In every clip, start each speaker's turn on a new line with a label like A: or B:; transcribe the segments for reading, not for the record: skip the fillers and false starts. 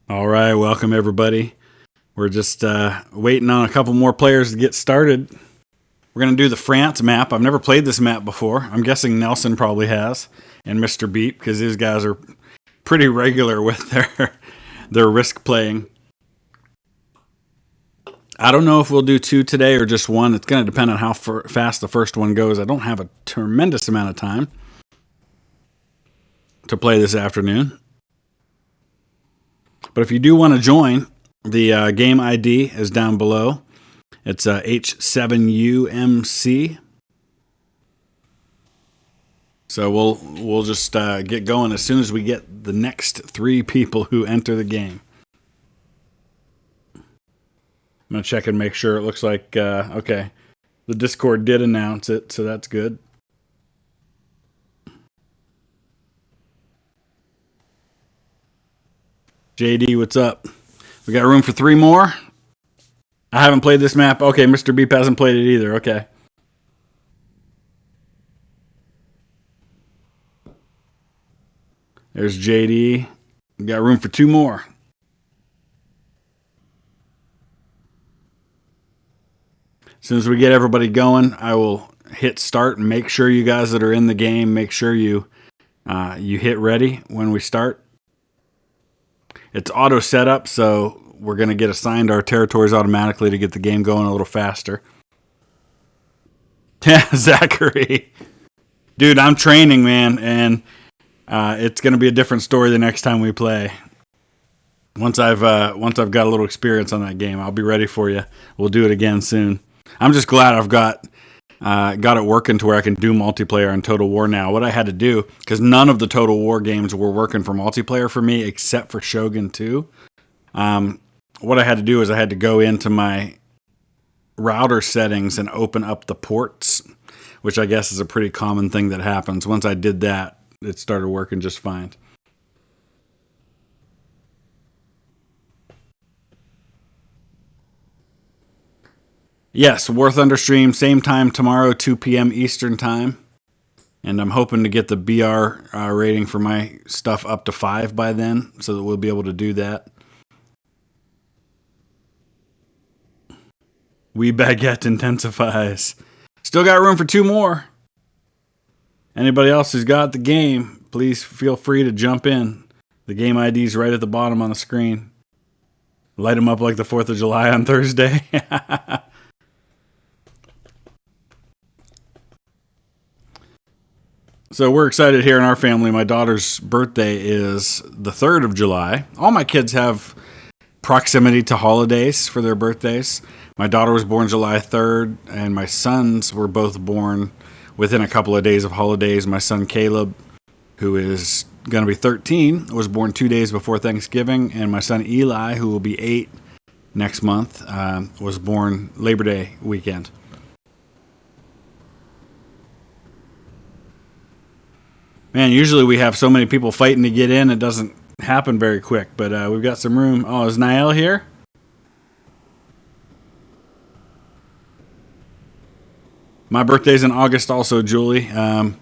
A: All right, welcome everybody. We're just waiting on a couple more players to get started. We're going to do the France map. I've never played this map before. I'm guessing Nelson probably has, and Mr. Beep, because these guys are pretty regular with their risk playing. I don't know if we'll do two today or just one. It's going to depend on how fast the first one goes. I don't have a tremendous amount of time to play this afternoon. But if you do want to join, the game ID is down below. It's H7UMC. So we'll just get going as soon as we get the next three people who enter the game. I'm going to check and make sure. It looks like, okay, the Discord did announce it, so that's good. JD, what's up? We got room for three more. I haven't played this map. Okay, Mr. Beep hasn't played it either. Okay. There's JD. We got room for two more. As soon as we get everybody going, I will hit start and make sure you guys that are in the game, make sure you hit ready when we start. It's auto setup, so we're going to get assigned our territories automatically to get the game going a little faster. Yeah, Zachary. Dude, I'm training, man, and it's going to be a different story the next time we play. Once I've got a little experience on that game, I'll be ready for you. We'll do it again soon. I'm just glad I've got it working to where I can do multiplayer on Total War now. What I had to do, because none of the Total War games were working for multiplayer for me except for Shogun 2. What I had to do is I had to go into my router settings and open up the ports, which I guess is a pretty common thing that happens. Once I did that, it started working just fine. Yes, War Thunder stream, same time tomorrow, 2 p.m. Eastern time. And I'm hoping to get the BR rating for my stuff up to 5 by then, so that we'll be able to do that. We baguette intensifies. Still got room for two more. Anybody else who's got the game, please feel free to jump in. The game ID is right at the bottom on the screen. Light them up like the 4th of July on Thursday. So we're excited here in our family. My daughter's birthday is the 3rd of July. All my kids have proximity to holidays for their birthdays. My daughter was born July 3rd, and my sons were both born within a couple of days of holidays. My son Caleb, who is going to be 13, was born 2 days before Thanksgiving, and my son Eli, who will be 8 next month, was born Labor Day weekend. Man, usually we have so many people fighting to get in, it doesn't happen very quick, but we've got some room. Oh, is Niall here? My birthday's in August also, Julie. My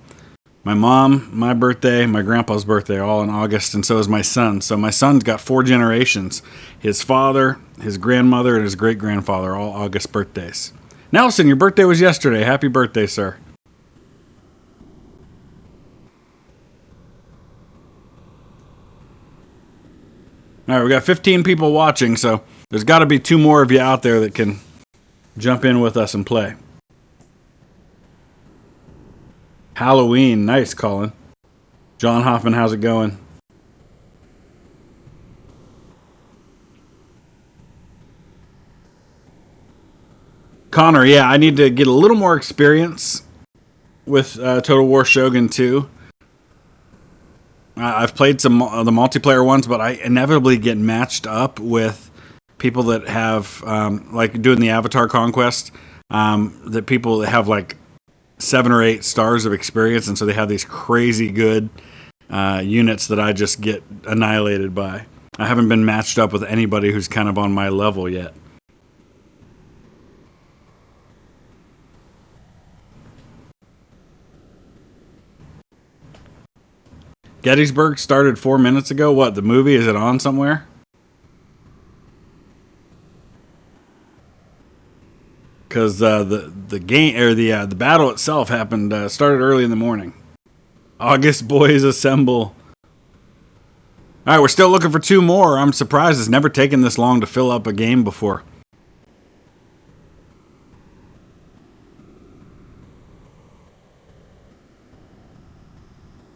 A: mom, my birthday, my grandpa's birthday, all in August, and so is my son. So my son's got 4 generations. His father, his grandmother, and his great-grandfather, all August birthdays. Nelson, your birthday was yesterday. Happy birthday, sir. All right, we got 15 people watching, so there's got to be 2 more of you out there that can jump in with us and play. Halloween, nice, Colin. John Hoffman, how's it going? Connor, yeah, I need to get a little more experience with Total War Shogun 2. I've played some of the multiplayer ones, but I inevitably get matched up with people that have, like doing the Avatar Conquest, that people that have like 7 or 8 stars of experience, and so they have these crazy good units that I just get annihilated by. I haven't been matched up with anybody who's kind of on my level yet. Gettysburg started 4 minutes ago. What, the movie? Is it on somewhere? because the game or the battle itself happened started early in the morning. August boys assemble. All right, we're still looking for 2 more. I'm surprised it's never taken this long to fill up a game before.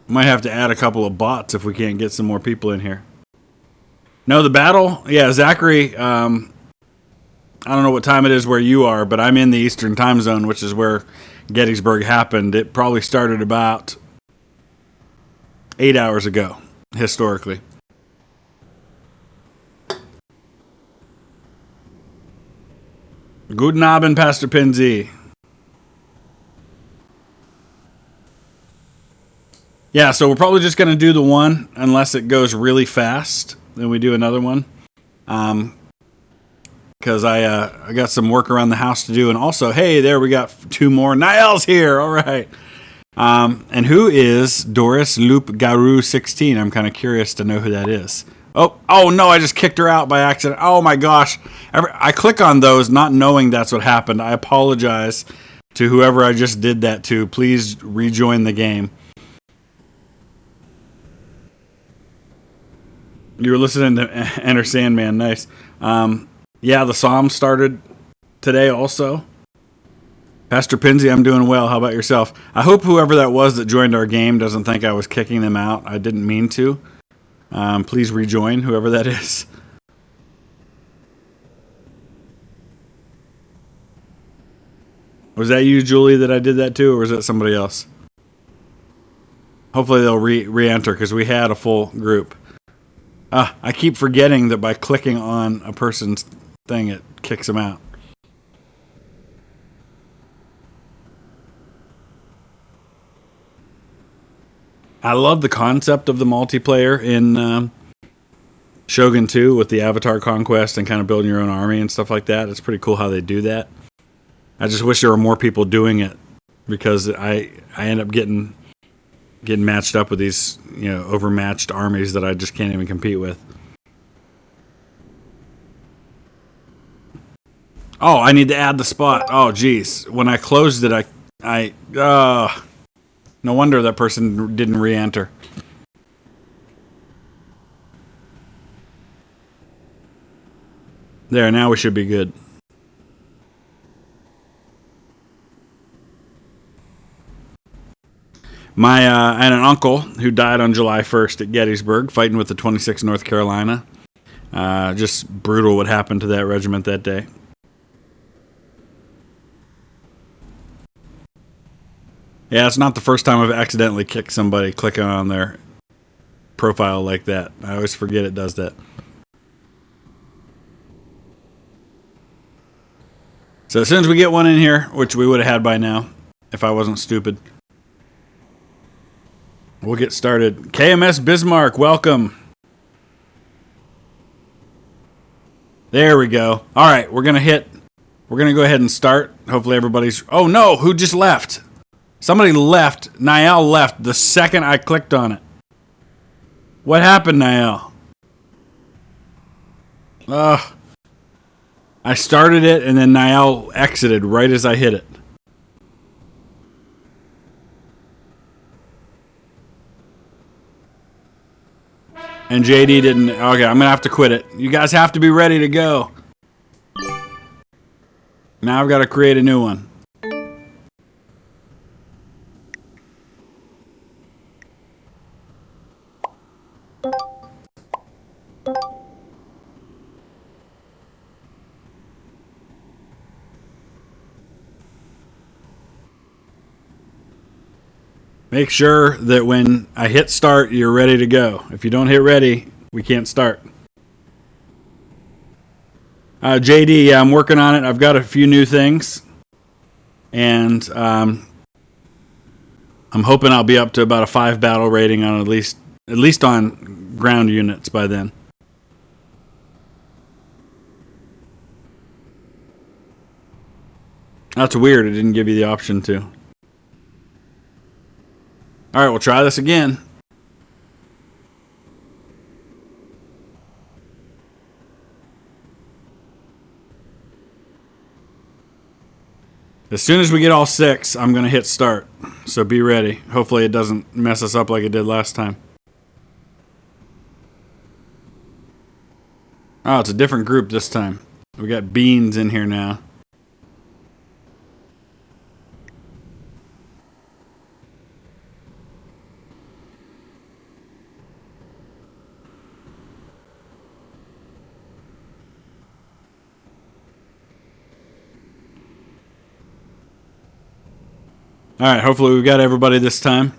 A: Might have to add a couple of bots if we can't get some more people in here. No, the battle? Yeah, Zachary, I don't know what time it is where you are, but I'm in the Eastern time zone, which is where Gettysburg happened. It probably started about 8 hours ago, historically. Guten Abend, Pastor Pinzi. Yeah, so we're probably just going to do the one, unless it goes really fast. Then we do another one. Because I got some work around the house to do. And also, hey, there we got 2 more. Niall's here. All right. And who is Doris Loop Garou 16? I'm kind of curious to know who that is. Oh no, I just kicked her out by accident. Oh my gosh. I click on those not knowing that's what happened. I apologize to whoever I just did that to. Please rejoin the game. You were listening to Enter Sandman. Nice. Yeah, the Psalm started today also. Pastor Pinzi, I'm doing well. How about yourself? I hope whoever that was that joined our game doesn't think I was kicking them out. I didn't mean to. Please rejoin, whoever that is. Was that you, Julie, that I did that to, or was that somebody else? Hopefully they'll re-enter, because we had a full group. I keep forgetting that by clicking on a person's thing, it kicks them out. I love the concept of the multiplayer in Shogun 2 with the avatar conquest and kind of building your own army and stuff like that. It's pretty cool how they do that. I just wish there were more people doing it, because I end up getting matched up with these, overmatched armies that I just can't even compete with. Oh, I need to add the spot. Oh, geez. When I closed it, no wonder that person didn't re-enter. There, now we should be good. I had an uncle who died on July 1st at Gettysburg, fighting with the 26th North Carolina. Just brutal what happened to that regiment that day. Yeah, it's not the first time I've accidentally kicked somebody clicking on their profile like that. I always forget it does that. So as soon as we get one in here, which we would have had by now, if I wasn't stupid, we'll get started. KMS Bismarck, welcome. There we go. All right, we're going to go ahead and start. Hopefully everybody's... Oh, no, who just left? Somebody left. Niall left the second I clicked on it. What happened, Niall? I started it, and then Niall exited right as I hit it. And JD didn't... Okay, I'm going to have to quit it. You guys have to be ready to go. Now I've got to create a new one. Make sure that when I hit start, you're ready to go. If you don't hit ready, we can't start. JD, yeah, I'm working on it. I've got a few new things. And I'm hoping I'll be up to about a 5 battle rating on at least on ground units by then. That's weird. It didn't give you the option to. All right, we'll try this again. As soon as we get all 6, I'm going to hit start. So be ready. Hopefully it doesn't mess us up like it did last time. Oh, it's a different group this time. We got Beans in here now. Alright, hopefully we've got everybody this time.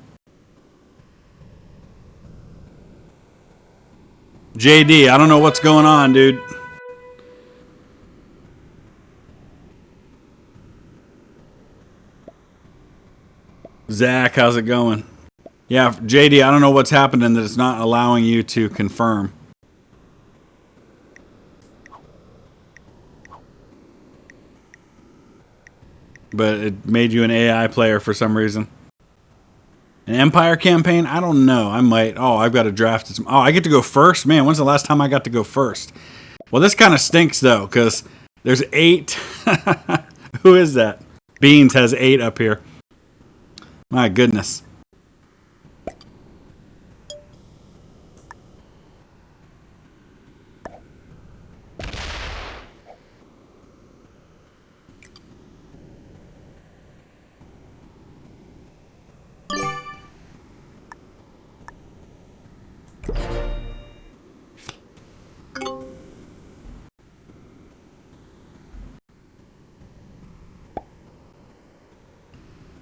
A: JD, I don't know what's going on, dude. Zach, how's it going? Yeah, JD, I don't know what's happening that it's not allowing you to confirm. But it made you an AI player for some reason. An Empire campaign? I don't know. I might. Oh, I've got to draft some. Oh, I get to go first? Man, when's the last time I got to go first? Well, this kind of stinks, though, because there's 8. Who is that? Beans has 8 up here. My goodness.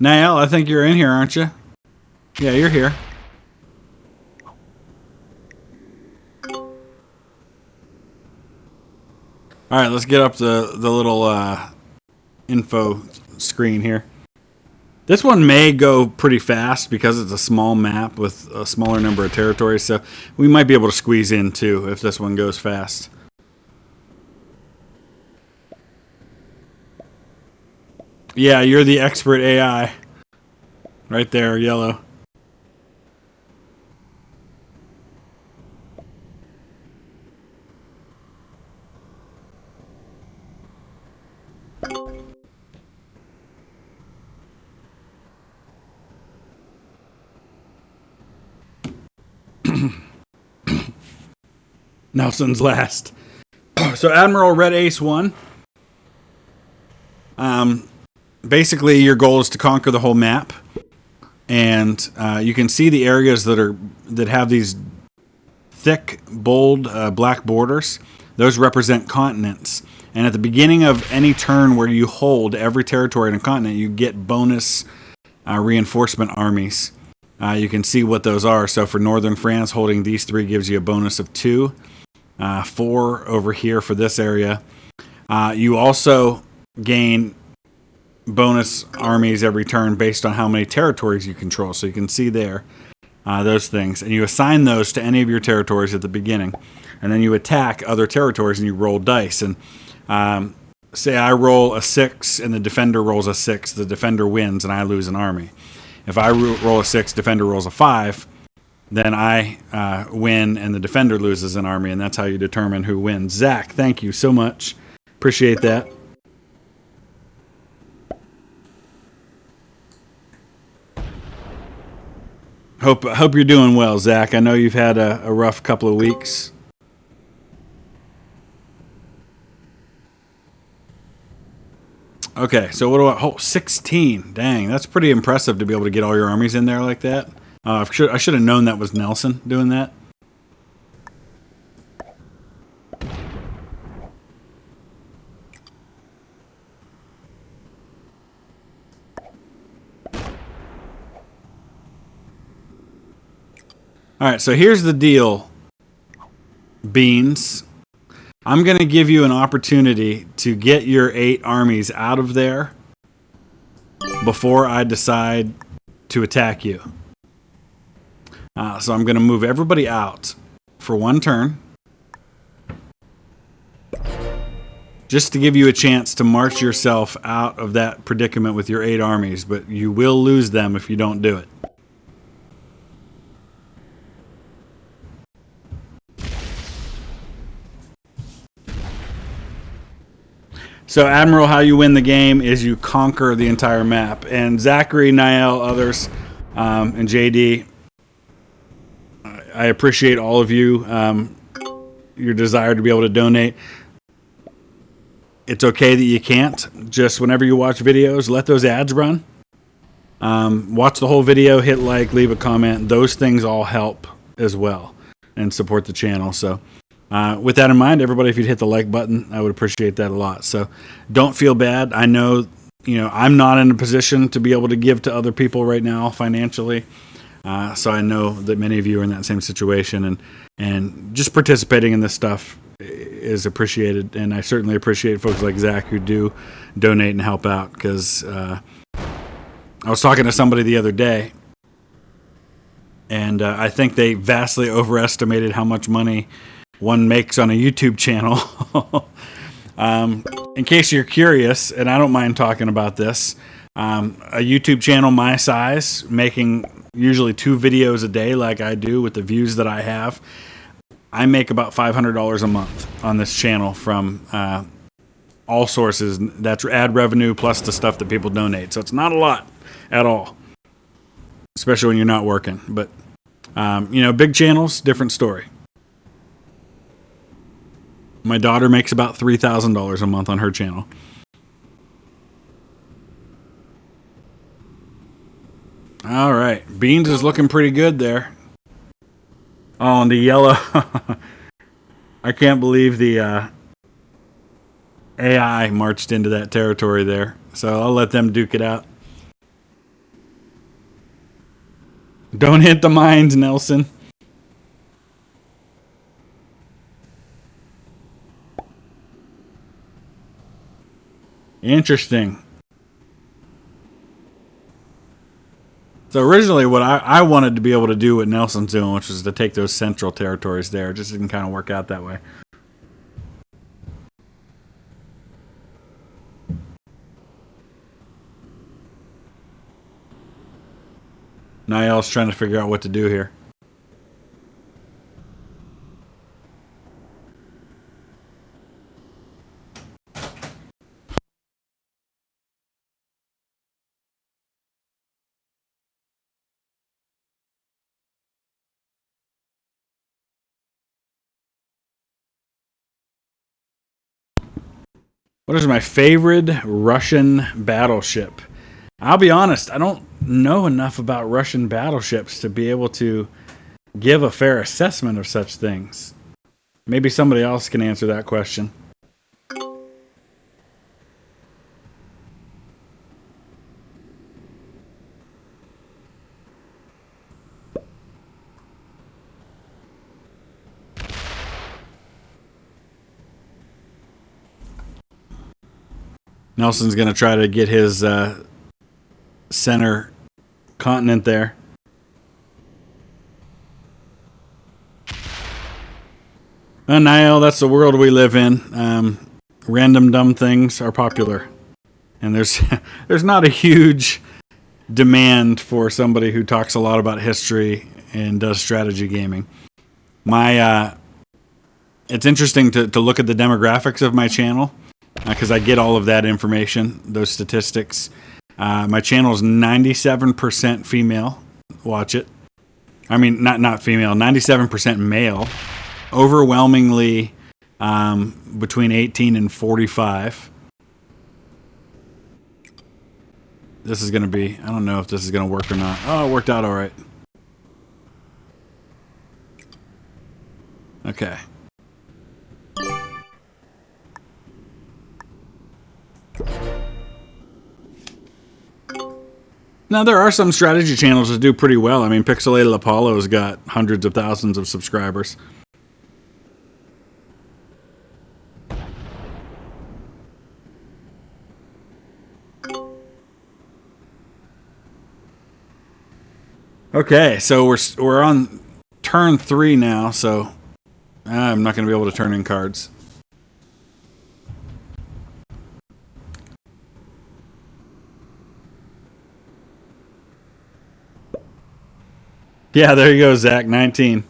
A: Nael, I think you're in here, aren't you? Yeah, you're here. All right, let's get up the little info screen here. This one may go pretty fast because it's a small map with a smaller number of territories, so we might be able to squeeze in too if this one goes fast. Yeah, you're the expert AI. Right there, yellow. Nelson's last. So Admiral Red Ace 1. Basically, your goal is to conquer the whole map, and you can see the areas that have these thick, bold black borders. Those represent continents. And at the beginning of any turn where you hold every territory in a continent, you get bonus reinforcement armies. You can see what those are. So for northern France, holding these 3 gives you a bonus of 2. 4 over here for this area. You also gain bonus armies every turn based on how many territories you control. So you can see there those things. And you assign those to any of your territories at the beginning. And then you attack other territories and you roll dice. And say I roll a 6 and the defender rolls a 6. The defender wins and I lose an army. If I roll a 6, defender rolls a 5, then I win and the defender loses an army. And that's how you determine who wins. Zach, thank you so much. Appreciate that. Hope you're doing well, Zach. I know you've had a rough couple of weeks. Okay, so what do I... Oh, 16. Dang, that's pretty impressive to be able to get all your armies in there like that. I should have known that was Nelson doing that. Alright, so here's the deal, Beans. I'm going to give you an opportunity to get your 8 armies out of there before I decide to attack you. So I'm going to move everybody out for 1 turn, just to give you a chance to march yourself out of that predicament with your 8 armies, but you will lose them if you don't do it. So, Admiral, how you win the game is you conquer the entire map. And Zachary, Niall, others, and JD, I appreciate all of you, your desire to be able to donate. It's okay that you can't. Just whenever you watch videos, let those ads run. Watch the whole video, hit like, leave a comment. Those things all help as well and support the channel. So with that in mind, everybody, if you'd hit the like button, I would appreciate that a lot. So don't feel bad. I know, I'm not in a position to be able to give to other people right now financially. So I know that many of you are in that same situation, and just participating in this stuff is appreciated. And I certainly appreciate folks like Zach who do donate and help out, because I was talking to somebody the other day, and I think they vastly overestimated how much money one makes on a YouTube channel. In case you're curious, and I don't mind talking about this, a YouTube channel my size, making usually 2 videos a day like I do with the views that I have, I make about $500 a month on this channel from all sources. That's ad revenue plus the stuff that people donate. So it's not a lot at all, especially when you're not working. But, big channels, different story. My daughter makes about $3,000 a month on her channel. All right. Beans is looking pretty good there. Oh, and the yellow. I can't believe the AI marched into that territory there. So I'll let them duke it out. Don't hit the mines, Nelson. Interesting. So originally what I wanted to be able to do what Nelson's doing, which was to take those central territories there. It just didn't kind of work out that way. Niall's trying to figure out what to do here. What is my favorite Russian battleship? I'll be honest, I don't know enough about Russian battleships to be able to give a fair assessment of such things. Maybe somebody else can answer that question. Nelson's going to try to get his center continent there. Niall, that's the world we live in. Random dumb things are popular. And there's there's not a huge demand for somebody who talks a lot about history and does strategy gaming. It's interesting to look at the demographics of my channel, because I get all of that information, those statistics. My channel is 97% female. Watch it. I mean, not female, 97% male. Overwhelmingly between 18 and 45. This is going to be, I don't know if this is going to work or not. Oh, it worked out all right. Okay. Now, there are some strategy channels that do pretty well. I mean, Pixelated Apollo's got hundreds of thousands of subscribers. Okay, so we're on turn 3 now, so I'm not going to be able to turn in cards. Yeah, there you go, Zach, 19.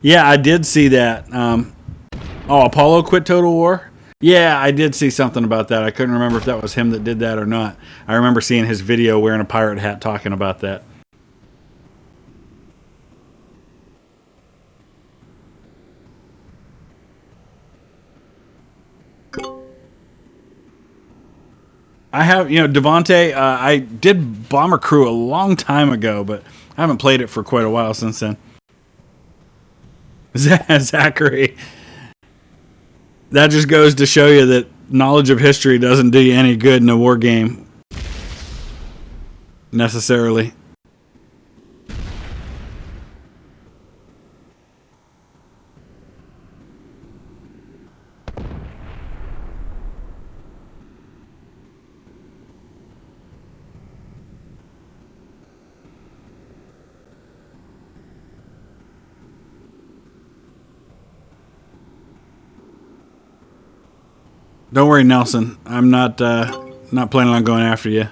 A: Yeah, I did see that. Oh, Apollo quit Total War? Yeah, I did see something about that. I couldn't remember if that was him that did that or not. I remember seeing his video wearing a pirate hat talking about that. I have, Devontae, I did Bomber Crew a long time ago, but I haven't played it for quite a while since then. Zachary. That just goes to show you that knowledge of history doesn't do you any good in a war game, necessarily. Don't worry, Nelson. I'm not planning on going after you.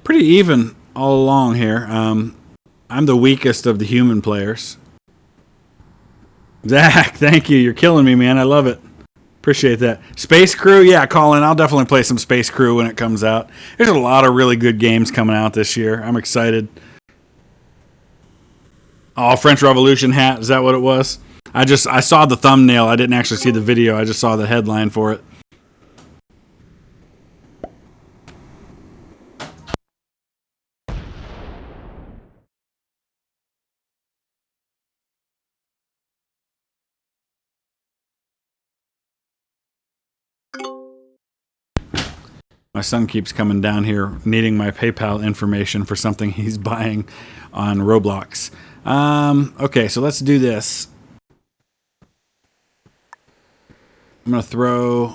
A: Pretty even all along here. I'm the weakest of the human players. Zach, thank you. You're killing me, man. I love it. Appreciate that. Space Crew, yeah, Colin. I'll definitely play some Space Crew when it comes out. There's a lot of really good games coming out this year. I'm excited. Oh, French Revolution hat. Is that what it was? I saw the thumbnail. I didn't actually see the video. I just saw the headline for it. My son keeps coming down here needing my PayPal information for something he's buying on Roblox. Okay, so let's do this. I'm going to throw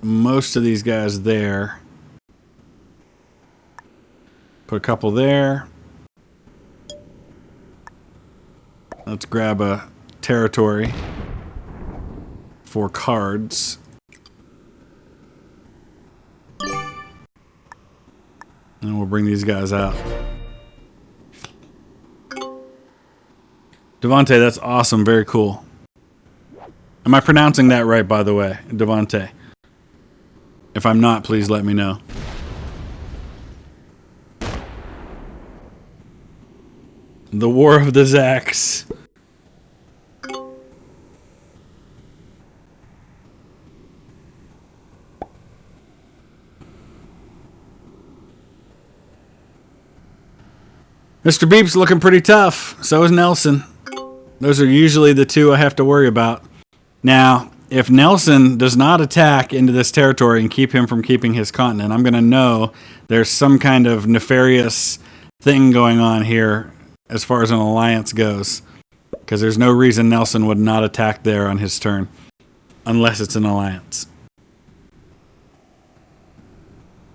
A: most of these guys there. Put a couple there. Let's grab a territory for cards. And we'll bring these guys out. Devontae, that's awesome. Very cool. Am I pronouncing that right, by the way? Devontae. If I'm not, please let me know. The War of the Zacks. Mr. Beep's looking pretty tough. So is Nelson. Those are usually the two I have to worry about. Now, if Nelson does not attack into this territory and keep him from keeping his continent, I'm going to know there's some kind of nefarious thing going on here as far as an alliance goes. Because there's no reason Nelson would not attack there on his turn. Unless it's an alliance.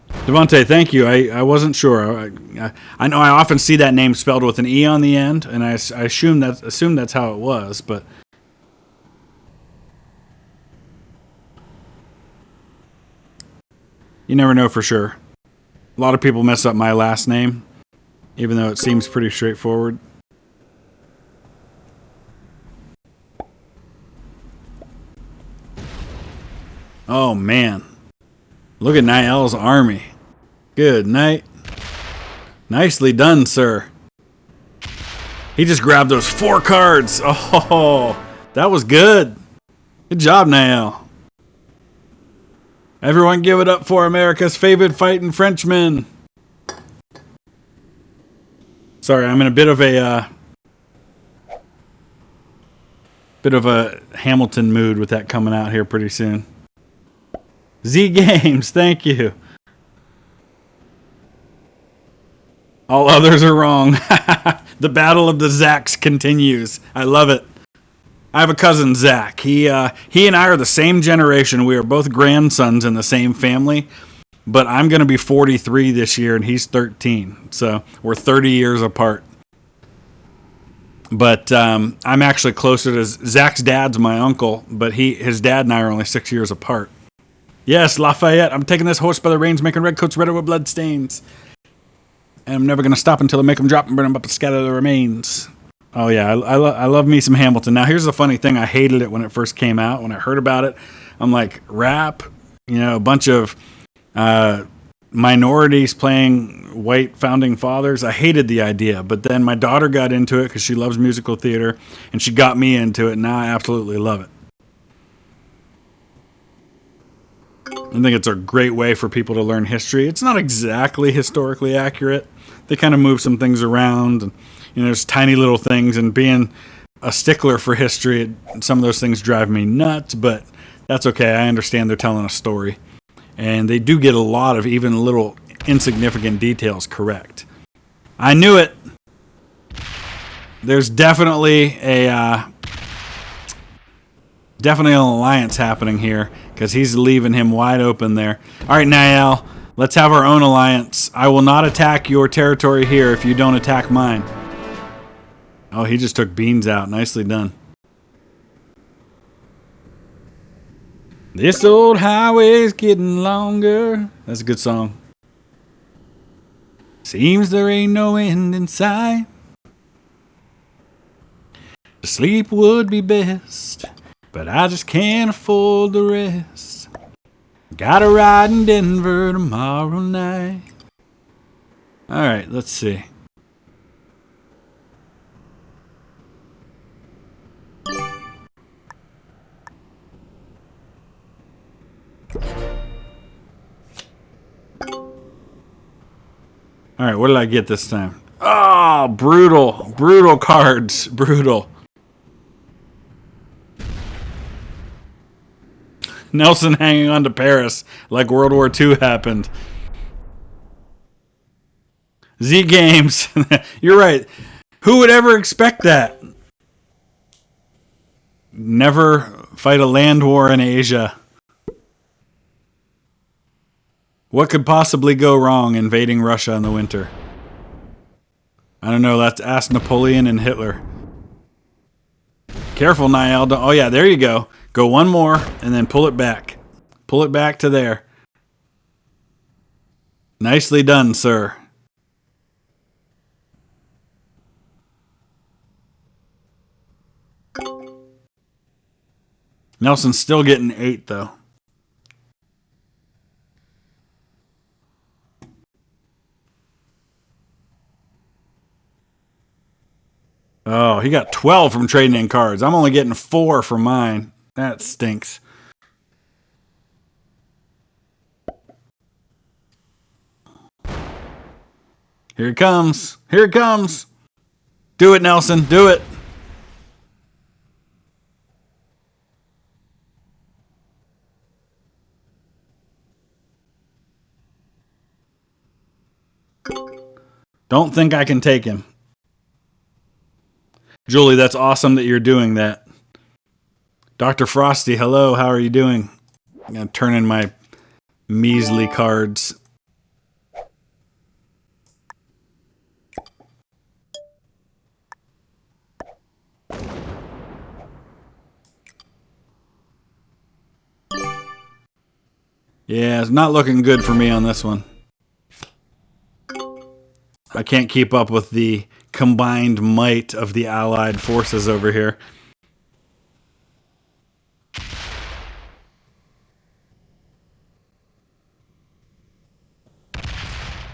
A: Devontae, thank you. I wasn't sure. I know I often see that name spelled with an E on the end, and I assume that's how it was, but you never know for sure. A lot of people mess up my last name, even though it seems pretty straightforward. Oh man. Look at Niall's army. Good night. Nicely done, sir. He just grabbed those 4 cards. Oh, that was good. Good job, Niall. Everyone give it up for America's favorite fighting Frenchman. Sorry, I'm in a bit of a Hamilton mood with that coming out here pretty soon. Z Games, thank you. All others are wrong. The battle of the Zacks continues. I love it. I have a cousin, Zach. He and I are the same generation. We are both grandsons in the same family. But I'm going to be 43 this year, and he's 13. So we're 30 years apart. But I'm actually closer to Zach's dad's my uncle, but his dad and I are only 6 years apart. Yes, Lafayette. I'm taking this horse by the reins, making redcoats redder with blood stains. And I'm never going to stop until I make them drop and burn them up and scatter the remains. Oh, yeah, I love me some Hamilton. Now, here's the funny thing. I hated it when it first came out. When I heard about it, I'm like, rap? You know, a bunch of minorities playing white founding fathers. I hated the idea. But then my daughter got into it because she loves musical theater, and she got me into it, and now I absolutely love it. I think it's a great way for people to learn history. It's not exactly historically accurate. They kind of move some things around, and there's tiny little things. And being a stickler for history, some of those things drive me nuts. But that's okay. I understand they're telling a story, and they do get a lot of even little insignificant details correct. I knew it. There's definitely an alliance happening here because he's leaving him wide open there. All right, Niall, let's have our own alliance. I will not attack your territory here if you don't attack mine. Oh, he just took beans out. Nicely done. This old highway's getting longer. That's a good song. Seems there ain't no end in sight. Sleep would be best, but I just can't afford the rest. Gotta ride in Denver tomorrow night. Alright, let's see. Alright, what did I get this time? Oh, brutal. Brutal cards. Brutal. Nelson hanging on to Paris like World War II happened. Z Games. You're right. Who would ever expect that? Never fight a land war in Asia. What could possibly go wrong invading Russia in the winter? I don't know. Let's ask Napoleon and Hitler. Careful, Niall. Oh, yeah, there you go. Go one more and then pull it back. Pull it back to there. Nicely done, sir. Nelson's still getting 8, though. Oh, he got 12 from trading in cards. I'm only getting 4 from mine. That stinks. Here it comes. Here it comes. Do it, Nelson. Do it. Don't think I can take him. Julie, that's awesome that you're doing that. Dr. Frosty, hello. How are you doing? I'm going to turn in my measly cards. Yeah, it's not looking good for me on this one. I can't keep up with the combined might of the Allied forces over here.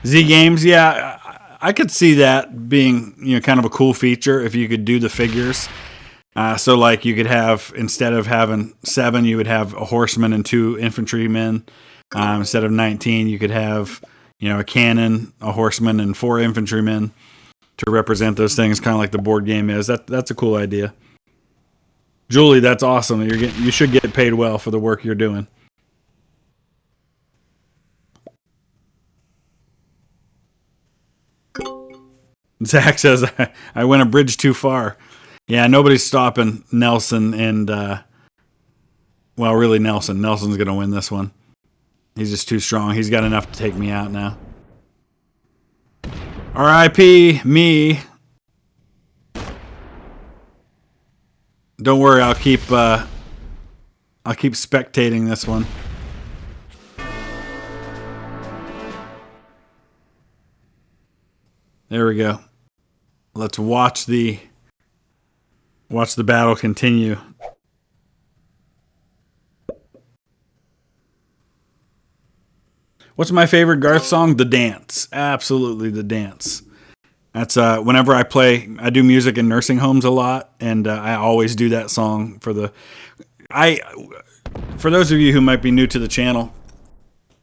A: Z Games, yeah, I could see that being, kind of a cool feature if you could do the figures. So, like, you could have, instead of having 7, you would have a horseman and 2 infantrymen. Instead of 19, you could have, a cannon, a horseman, and 4 infantrymen to represent those things, kind of like the board game is. That's a cool idea. Julie, that's awesome. You should get paid well for the work you're doing. Zach says, I went a bridge too far. Yeah, nobody's stopping Nelson and, well, really Nelson. Nelson's going to win this one. He's just too strong. He's got enough to take me out now. R.I.P. me. Don't worry, I'll keep spectating this one. There we go. Let's watch the battle continue. What's my favorite Garth song? The Dance. Absolutely, The Dance. That's whenever I play, I do music in nursing homes a lot, and I always do that song for those of you who might be new to the channel,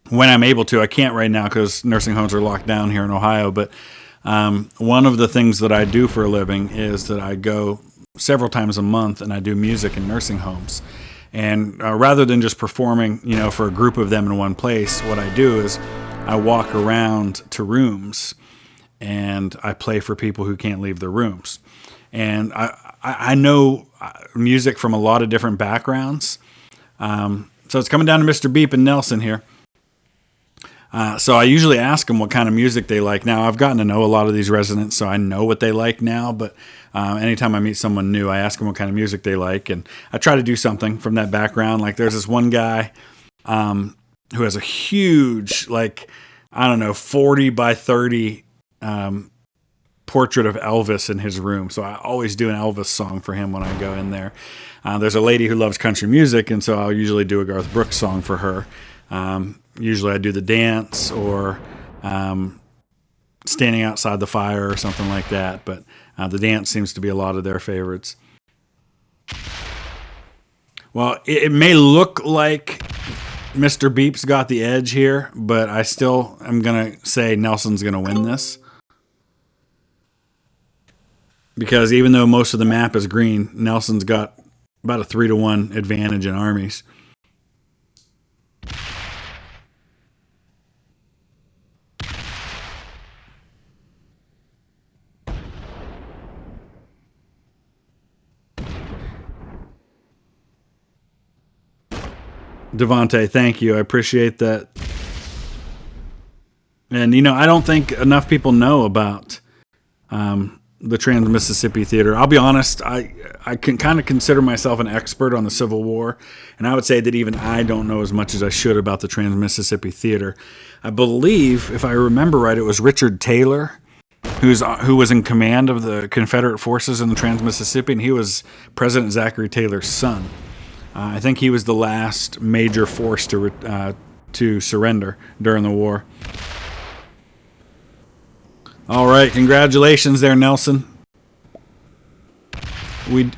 A: when I'm able to. I can't right now because nursing homes are locked down here in Ohio, but one of the things that I do for a living is that I go several times a month and I do music in nursing homes. And rather than just performing, for a group of them in one place, what I do is I walk around to rooms and I play for people who can't leave their rooms. And I know music from a lot of different backgrounds. So it's coming down to Mr. Beep and Nelson here. So I usually ask them what kind of music they like. Now, I've gotten to know a lot of these residents, so I know what they like now. But anytime I meet someone new, I ask them what kind of music they like. And I try to do something from that background. Like there's this one guy who has a huge, 40 by 30 portrait of Elvis in his room. So I always do an Elvis song for him when I go in there. There's a lady who loves country music, and so I'll usually do a Garth Brooks song for her. Usually I do The Dance or Standing Outside the Fire or something like that. But The Dance seems to be a lot of their favorites. Well, it may look like Mr. Beep's got the edge here, but I still am going to say Nelson's going to win this. Because even though most of the map is green, Nelson's got about a 3-to-1 advantage in armies. Devontae, thank you. I appreciate that. And, I don't think enough people know about the Trans-Mississippi Theater. I'll be honest, I can kind of consider myself an expert on the Civil War, and I would say that even I don't know as much as I should about the Trans-Mississippi Theater. I believe, if I remember right, it was Richard Taylor who was in command of the Confederate forces in the Trans-Mississippi, and he was President Zachary Taylor's son. I think he was the last major force to surrender during the war. All right, congratulations there, Nelson.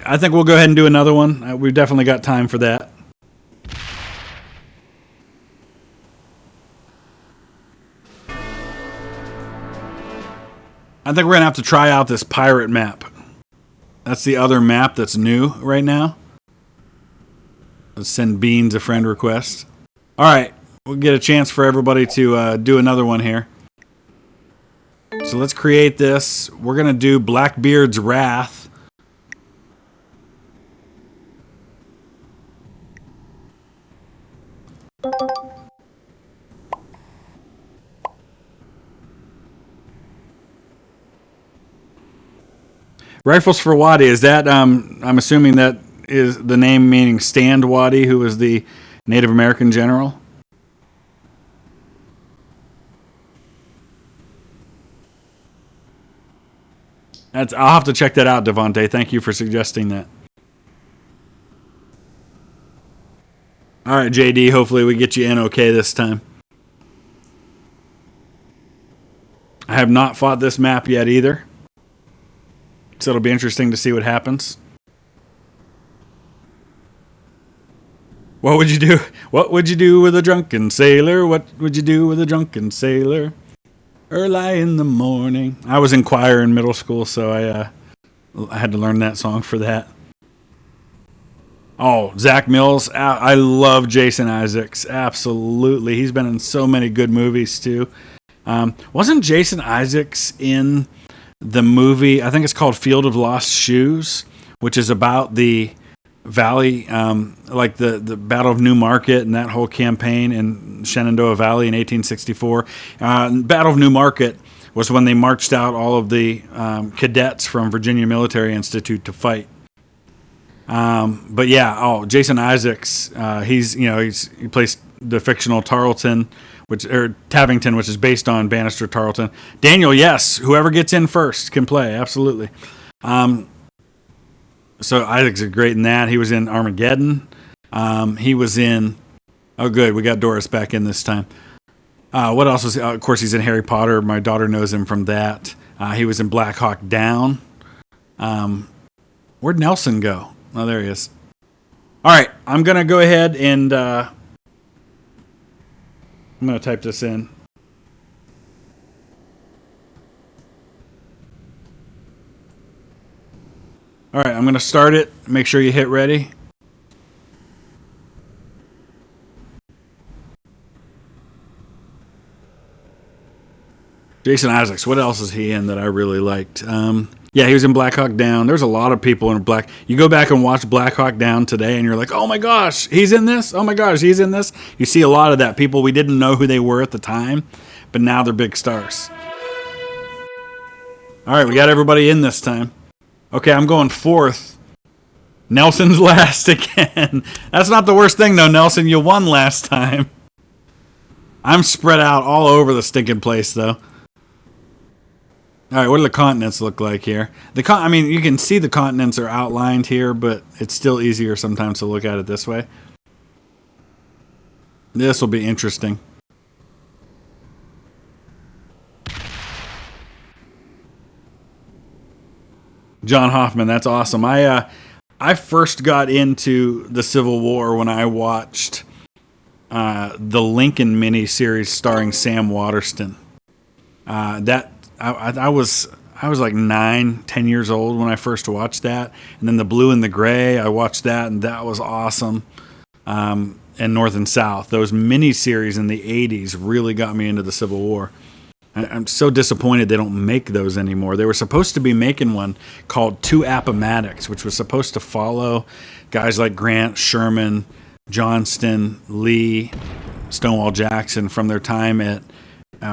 A: I think we'll go ahead and do another one. We've definitely got time for that. I think we're going to have to try out this pirate map. That's the other map that's new right now. Let's send Beans a friend request. All right, we'll get a chance for everybody to do another one here. So let's create this. We're going to do Blackbeard's Wrath. Rifles for Waddy, is that, I'm assuming that is the name meaning Stand Waddy, who was the Native American general? I'll have to check that out, Devontae. Thank you for suggesting that. All right, JD, hopefully we get you in okay this time. I have not fought this map yet either, so it'll be interesting to see what happens. What would you do? What would you do with a drunken sailor? What would you do with a drunken sailor? Early in the morning. I was in choir in middle school, so I had to learn that song for that. Oh, Zach Mills. I love Jason Isaacs. Absolutely. He's been in so many good movies, too. Wasn't Jason Isaacs in the movie, I think it's called Field of Lost Shoes, which is about the Valley, like the Battle of New Market and that whole campaign in Shenandoah Valley in 1864. Battle of New Market was when they marched out all of the cadets from Virginia Military Institute to fight. But yeah, Jason Isaacs, he plays the fictional Tarleton, Tavington, which is based on Bannister Tarleton. Daniel, yes, whoever gets in first can play, absolutely. So Isaac's great in that. He was in Armageddon. He was in. Oh, good, we got Doris back in this time. What else was? Of course, he's in Harry Potter. My daughter knows him from that. He was in Black Hawk Down. Where'd Nelson go? Oh, there he is. All right, I'm gonna go ahead and I'm gonna type this in. All right, I'm gonna start it. Make sure you hit ready. Jason Isaacs. What else is he in that I really liked? Yeah, he was in Black Hawk Down. There's a lot of people in Black. You go back and watch Black Hawk Down today, and you're like, oh my gosh, he's in this. Oh my gosh, he's in this. You see a lot of that. People we didn't know who they were at the time, but now they're big stars. All right, we got everybody in this time. Okay, I'm going fourth. Nelson's last again. That's not the worst thing, though, Nelson. You won last time. I'm spread out all over the stinking place, though. All right, what do the continents look like here? I mean, you can see the continents are outlined here, but it's still easier sometimes to look at it this way. This will be interesting. John Hoffman, that's awesome. I first got into the Civil War when I watched the Lincoln miniseries starring Sam Waterston. I was like 9-10 years old when I first watched that, and then the Blue and the Gray, I watched that, and that was awesome. And North and South, those miniseries in the 80s really got me into the Civil War. I'm so disappointed they don't make those anymore. They were supposed to be making one called Two Appomattox, which was supposed to follow guys like Grant, Sherman, Johnston, Lee, Stonewall Jackson from their time at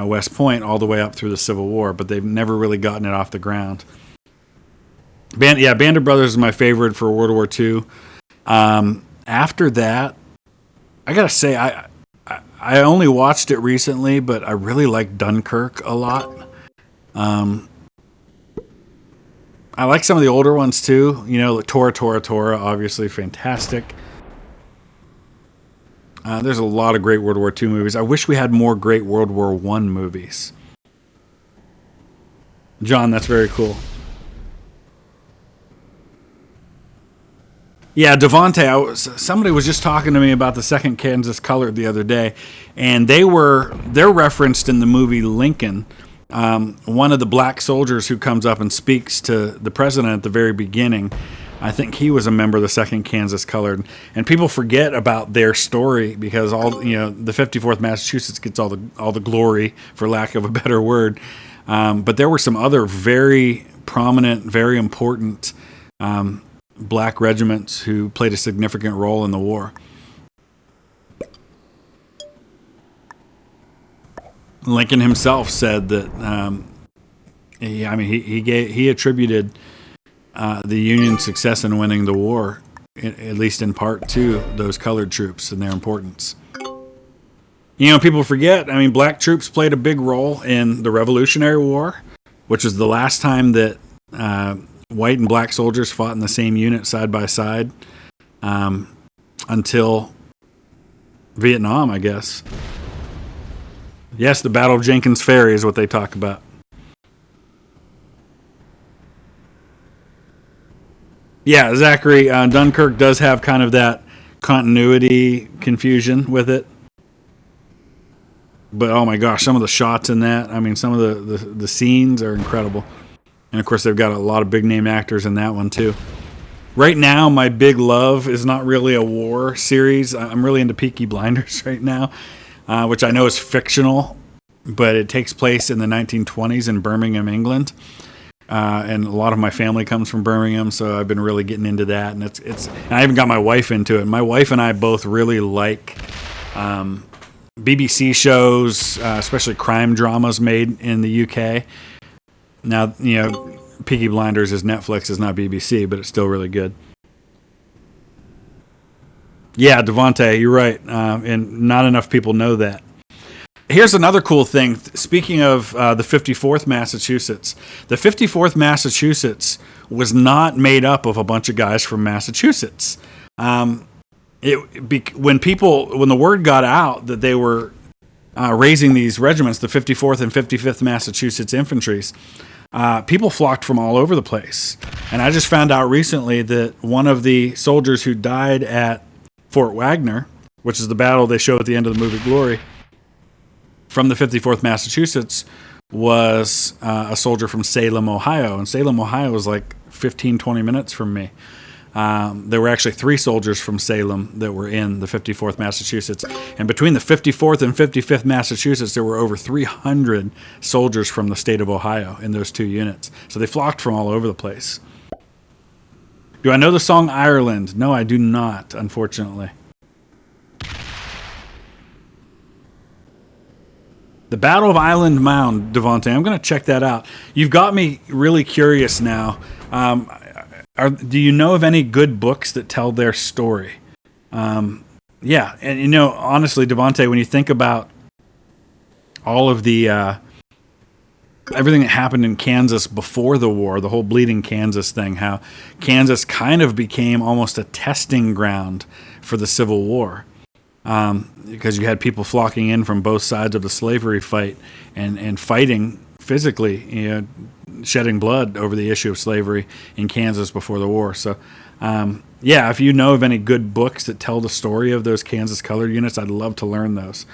A: West Point all the way up through the Civil War, but they've never really gotten it off the ground. Band of Brothers is my favorite for World War II. After that, I gotta say, I only watched it recently, but I really like Dunkirk a lot. I like some of the older ones too. You know, like Tora, obviously fantastic. There's a lot of great World War II movies. I wish we had more great World War I movies. John, that's very cool. Yeah, Devontae, somebody was just talking to me about the 2nd Kansas Colored the other day, and they're referenced in the movie Lincoln. One of the black soldiers who comes up and speaks to the president at the very beginning, I think he was a member of the 2nd Kansas Colored, and people forget about their story because the 54th Massachusetts gets all the glory, for lack of a better word. But there were some other very prominent, very important black regiments who played a significant role in the war. Lincoln himself said that he attributed the Union's success in winning the war, at least in part, to those colored troops and their importance. You know, people forget, I mean, black troops played a big role in the Revolutionary War, which was the last time that white and black soldiers fought in the same unit side by side, until Vietnam, I guess. Yes, the Battle of Jenkins Ferry is what they talk about. Yeah, Zachary, Dunkirk does have kind of that continuity confusion with it. But oh my gosh, some of the shots in that, I mean, some of the scenes are incredible. And of course, they've got a lot of big name actors in that one too. Right now, my big love is not really a war series. I'm really into Peaky Blinders right now, which I know is fictional, but it takes place in the 1920s in Birmingham, England. And a lot of my family comes from Birmingham, so I've been really getting into that. And and I even got my wife into it. My wife and I both really like BBC shows, especially crime dramas made in the UK. Now, you know, Peaky Blinders is Netflix, is not BBC, but it's still really good. Yeah, Devontae, you're right. And not enough people know that. Here's another cool thing. Speaking of the 54th Massachusetts, the 54th Massachusetts was not made up of a bunch of guys from Massachusetts. When the word got out that they were raising these regiments, the 54th and 55th Massachusetts Infantries, people flocked from all over the place. And I just found out recently that one of the soldiers who died at Fort Wagner, which is the battle they show at the end of the movie Glory, from the 54th Massachusetts, was a soldier from Salem, Ohio. And Salem, Ohio was like 15, 20 minutes from me. There were actually 3 soldiers from Salem that were in the 54th Massachusetts. And between the 54th and 55th Massachusetts, there were over 300 soldiers from the state of Ohio in those 2 units. So they flocked from all over the place. Do I know the song Ireland? No, I do not, unfortunately. The Battle of Island Mound, Devontae. I'm going to check that out. You've got me really curious now. Do you know of any good books that tell their story? Yeah, and honestly, Devontae, when you think about all of the everything that happened in Kansas before the war, the whole Bleeding Kansas thing, how Kansas kind of became almost a testing ground for the Civil War. Because you had people flocking in from both sides of the slavery fight and fighting physically, shedding blood over the issue of slavery in Kansas before the war. So, yeah, if you know of any good books that tell the story of those Kansas colored units, I'd love to learn those.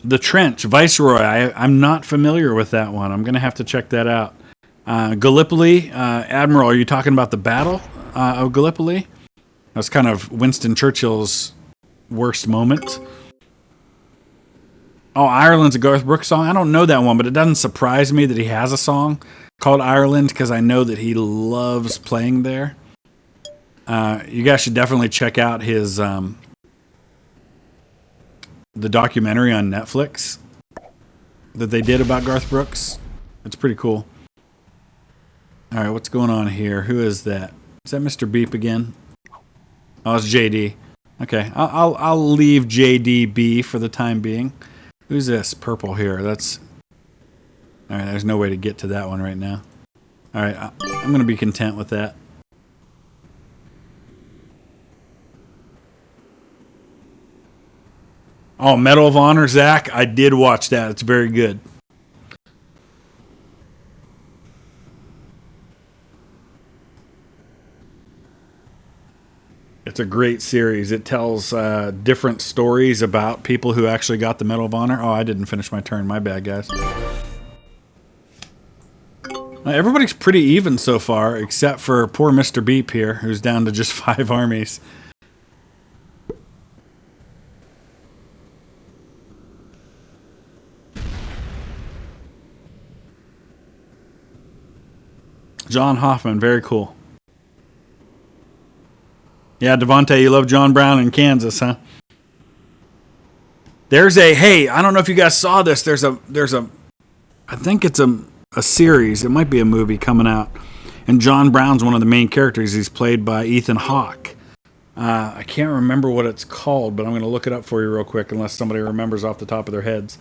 A: The Trench, Viceroy. I'm not familiar with that one. I'm going to have to check that out. Gallipoli, Admiral, are you talking about the Battle of Gallipoli? That's kind of Winston Churchill's worst moment. Oh, Ireland's a Garth Brooks song? I don't know that one, but it doesn't surprise me that he has a song called Ireland because I know that he loves playing there. You guys should definitely check out his the documentary on Netflix that they did about Garth Brooks. It's pretty cool. All right, what's going on here? Who is that? Is that Mr. Beep again? Oh, it's JD. Okay, I'll leave JD be for the time being. Who's this purple here? That's all right. There's no way to get to that one right now. All right, I'm going to be content with that. Oh, Medal of Honor, Zach. I did watch that. It's very good. It's a great series. It tells different stories about people who actually got the Medal of Honor. Oh, I didn't finish my turn. My bad, guys. Everybody's pretty even so far, except for poor Mr. Beep here, who's down to just 5 armies. John Hoffman, very cool. Yeah, Devontae, you love John Brown in Kansas, huh? Hey, I don't know if you guys saw this. I think it's a series. It might be a movie coming out. And John Brown's one of the main characters. He's played by Ethan Hawke. I can't remember what it's called, but I'm going to look it up for you real quick unless somebody remembers off the top of their heads.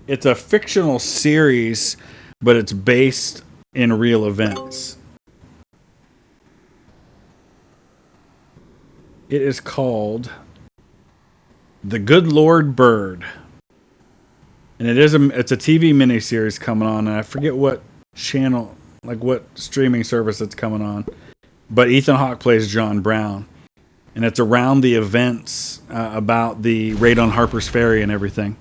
A: It's a fictional series, but it's based in real events. It is called The Good Lord Bird. And it's a TV miniseries coming on, and I forget what channel, like what streaming service it's coming on. But Ethan Hawke plays John Brown. And it's around the events about the raid on Harper's Ferry and everything.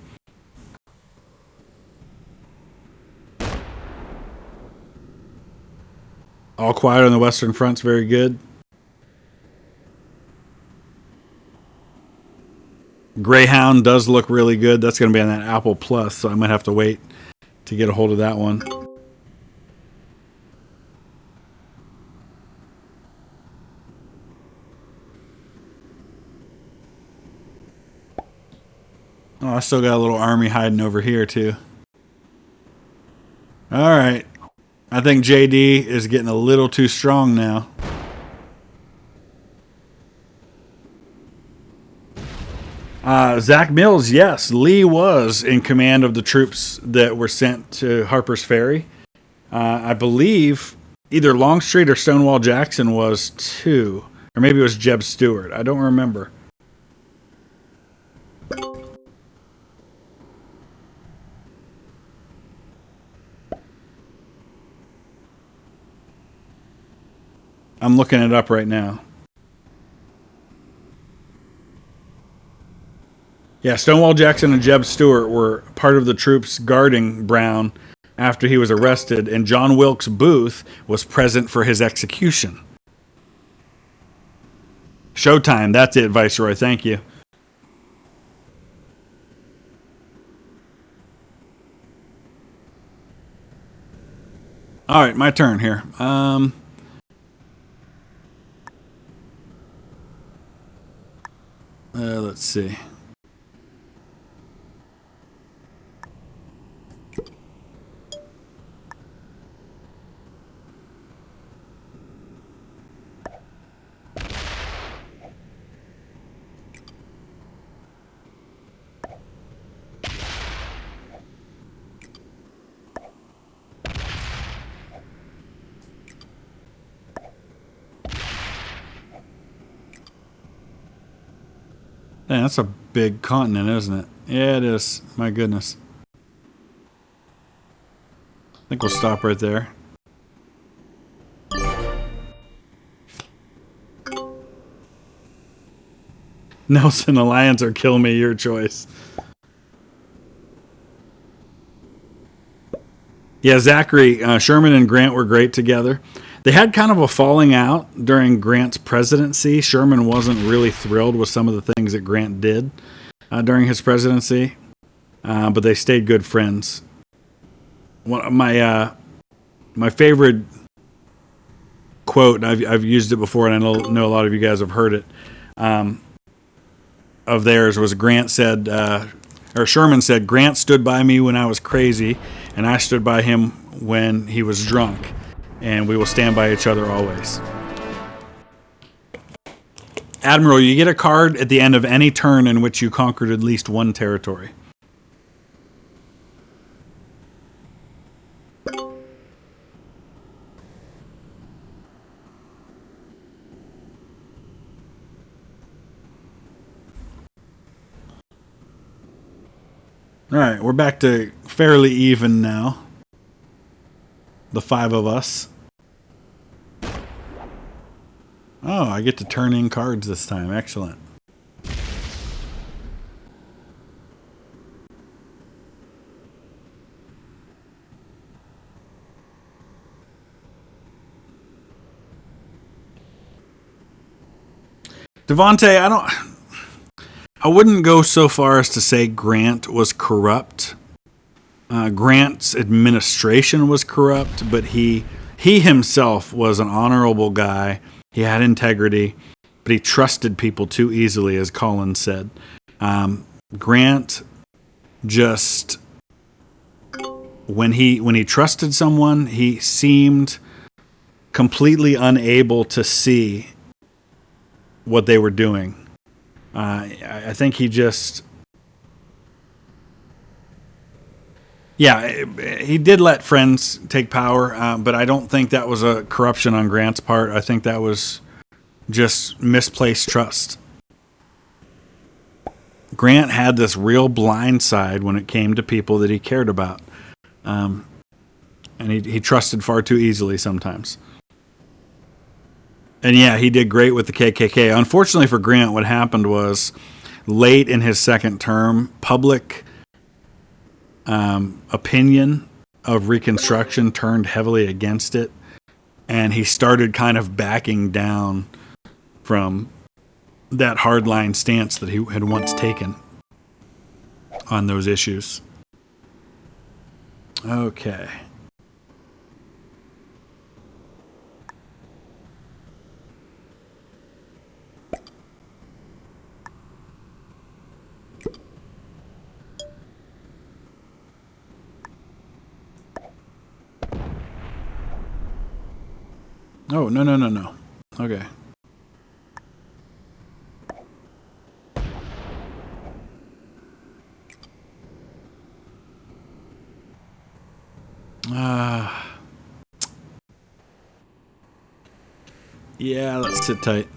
A: All Quiet on the Western Front's very good. Greyhound does look really good. That's going to be on that Apple Plus, so I might have to wait to get a hold of that one. Oh, I still got a little army hiding over here, too. All right. I think JD is getting a little too strong now. Zach Mills, yes. Lee was in command of the troops that were sent to Harper's Ferry. I believe either Longstreet or Stonewall Jackson was too. Or maybe it was Jeb Stuart. I don't remember. I'm looking it up right now. Yeah, Stonewall Jackson and Jeb Stuart were part of the troops guarding Brown after he was arrested, and John Wilkes Booth was present for his execution. Showtime, that's it, Viceroy. Thank you. All right, my turn here. Let's see. Man, that's a big continent, isn't it? Yeah, it is. My goodness. I think we'll stop right there. Nelson Alliance or kill me, your choice. Yeah, Zachary, Sherman and Grant were great together. They had kind of a falling out during Grant's presidency. Sherman wasn't really thrilled with some of the things that Grant did during his presidency, but they stayed good friends. My favorite quote, and I've used it before, and I know a lot of you guys have heard it, of theirs was Grant said, or Sherman said, Grant stood by me when I was crazy, and I stood by him when he was drunk, and we will stand by each other always. Admiral, you get a card at the end of any turn in which you conquered at least one territory. All right, we're back to fairly even now. The five of us. Oh, I get to turn in cards this time. Excellent. Devontae, I wouldn't go so far as to say Grant was corrupt. Grant's administration was corrupt, but he himself was an honorable guy. He had integrity, but he trusted people too easily, as Collins said. Grant just when he trusted someone, he seemed completely unable to see what they were doing. I think he just, yeah, he did let friends take power, but I don't think that was a corruption on Grant's part. I think that was just misplaced trust. Grant had this real blind side when it came to people that he cared about, and he trusted far too easily sometimes. And yeah, he did great with the KKK. Unfortunately for Grant, what happened was late in his second term, public opinion of Reconstruction turned heavily against it, and he started kind of backing down from that hardline stance that he had once taken on those issues. Okay. Oh, no, no, no, no. Okay. Ah. Yeah, let's sit tight.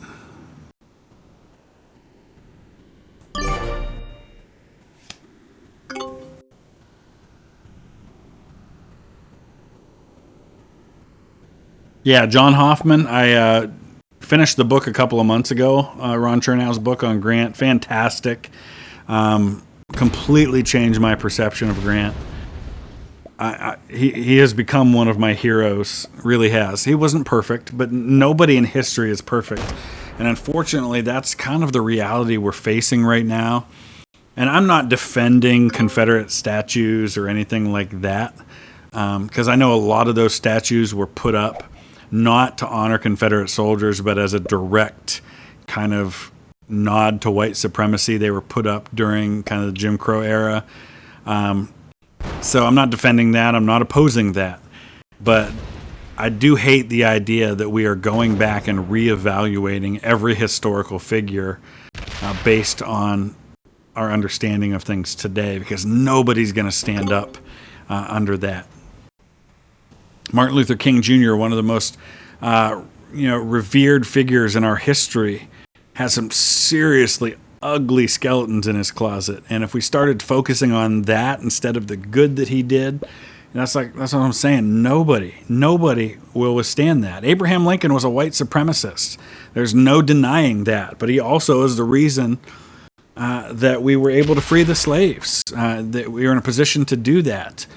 A: Yeah, John Hoffman. I finished the book a couple of months ago. Ron Chernow's book on Grant. Fantastic. Completely changed my perception of Grant. He has become one of my heroes. Really has. He wasn't perfect, but nobody in history is perfect. And unfortunately, that's kind of the reality we're facing right now. And I'm not defending Confederate statues or anything like that, because I know a lot of those statues were put up not to honor Confederate soldiers, but as a direct kind of nod to white supremacy. They were put up during kind of the Jim Crow era. So I'm not defending that. I'm not opposing that. But I do hate the idea that we are going back and reevaluating every historical figure based on our understanding of things today, because nobody's going to stand up under that. Martin Luther King Jr., one of the most revered figures in our history, has some seriously ugly skeletons in his closet. And if we started focusing on that instead of the good that he did, that's what I'm saying. Nobody will withstand that. Abraham Lincoln was a white supremacist. There's no denying that. But he also is the reason that we were able to free the slaves. That we were in a position to do that.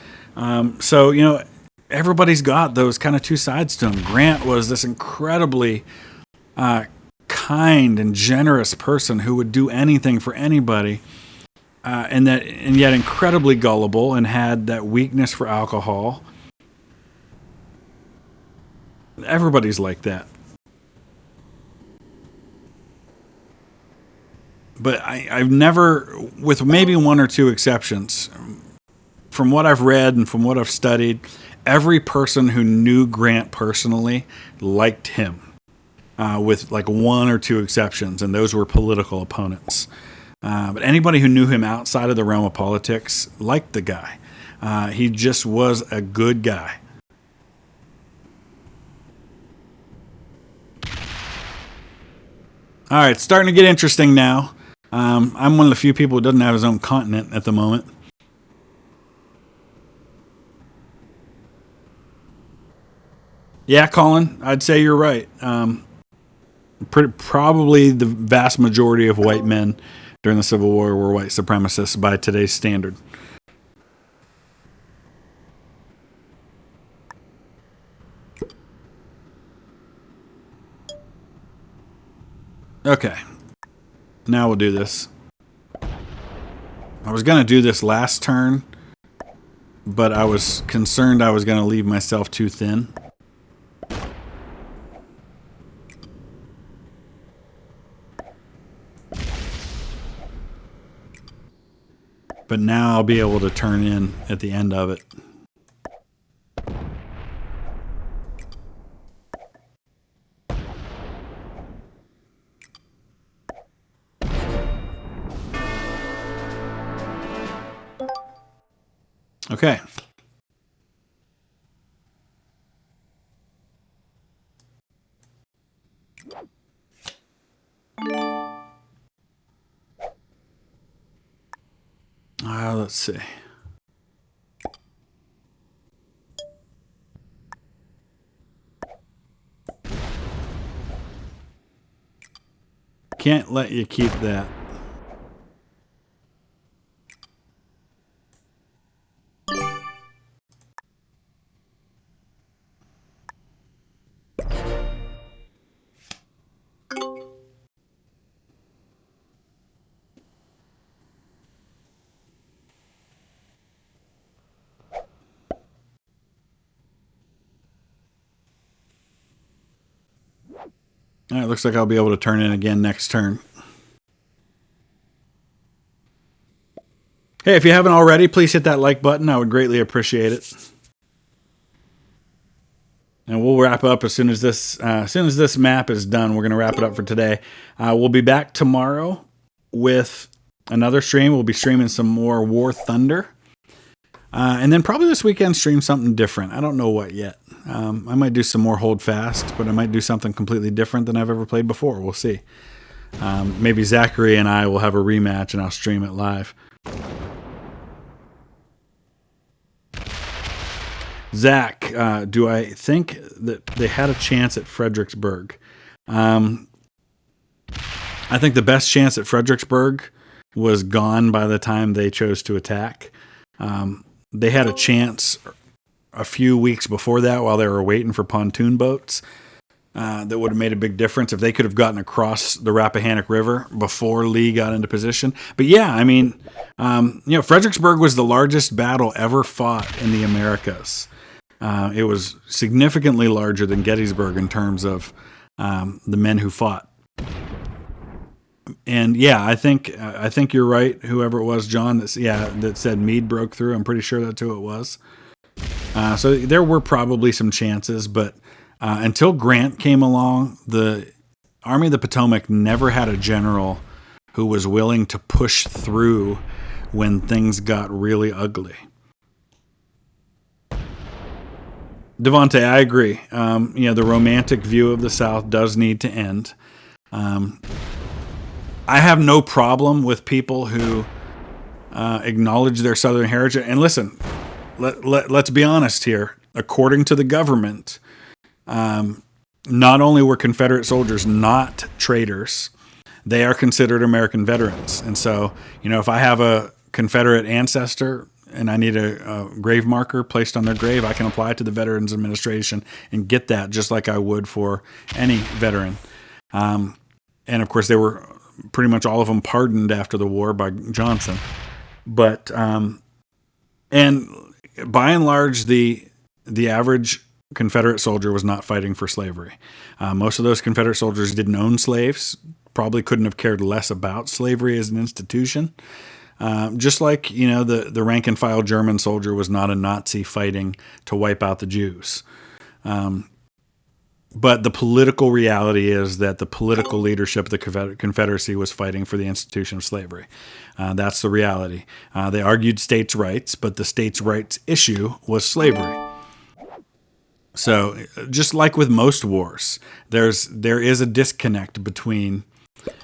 A: So everybody's got those kind of two sides to him. Grant was this incredibly kind and generous person who would do anything for anybody, and yet incredibly gullible and had that weakness for alcohol. Everybody's like that. But I've never, with maybe one or two exceptions, from what I've read and from what I've studied, every person who knew Grant personally liked him. With like one or two exceptions, and those were political opponents. But anybody who knew him outside of the realm of politics liked the guy. He just was a good guy. All right, it's starting to get interesting now. I'm one of the few people who doesn't have his own continent at the moment. Yeah, Colin, I'd say you're right. Probably the vast majority of white men during the Civil War were white supremacists by today's standard. Okay, now we'll do this. I was going to do this last turn, but I was concerned I was going to leave myself too thin. But now I'll be able to turn in at the end of it. Okay. Let's see. Can't let you keep that. All right, looks like I'll be able to turn in again next turn. Hey, if you haven't already, please hit that like button. I would greatly appreciate it. And we'll wrap up as soon as this map is done. We're going to wrap it up for today. We'll be back tomorrow with another stream. We'll be streaming some more War Thunder. And then probably this weekend stream something different. I don't know what yet. I might do some more Hold Fast, but I might do something completely different than I've ever played before. We'll see. Maybe Zachary and I will have a rematch and I'll stream it live. Zach, do I think that they had a chance at Fredericksburg? I think the best chance at Fredericksburg was gone by the time they chose to attack. They had a chance a few weeks before that while they were waiting for pontoon boats that would have made a big difference if they could have gotten across the Rappahannock River before Lee got into position. But yeah, I mean, Fredericksburg was the largest battle ever fought in the Americas. It was significantly larger than Gettysburg in terms of the men who fought. And yeah, I think you're right. Whoever it was, John, that said Meade broke through. I'm pretty sure that's who it was. So there were probably some chances, but until Grant came along, the Army of the Potomac never had a general who was willing to push through when things got really ugly. Devontae, I agree. The romantic view of the South does need to end. I have no problem with people who acknowledge their Southern heritage. And listen, let's be honest here. According to the government, not only were Confederate soldiers not traitors, they are considered American veterans. And so, if I have a Confederate ancestor and I need a grave marker placed on their grave, I can apply it to the Veterans Administration and get that just like I would for any veteran. And of course, they were pretty much all of them pardoned after the war by Johnson. But and by and large, the average Confederate soldier was not fighting for slavery. Most of those Confederate soldiers didn't own slaves, probably couldn't have cared less about slavery as an institution. Just like, the rank and file German soldier was not a Nazi fighting to wipe out the Jews. But the political reality is that the political leadership of the Confederacy was fighting for the institution of slavery. That's the reality. They argued states' rights, but the states' rights issue was slavery. So, just like with most wars, there is a disconnect between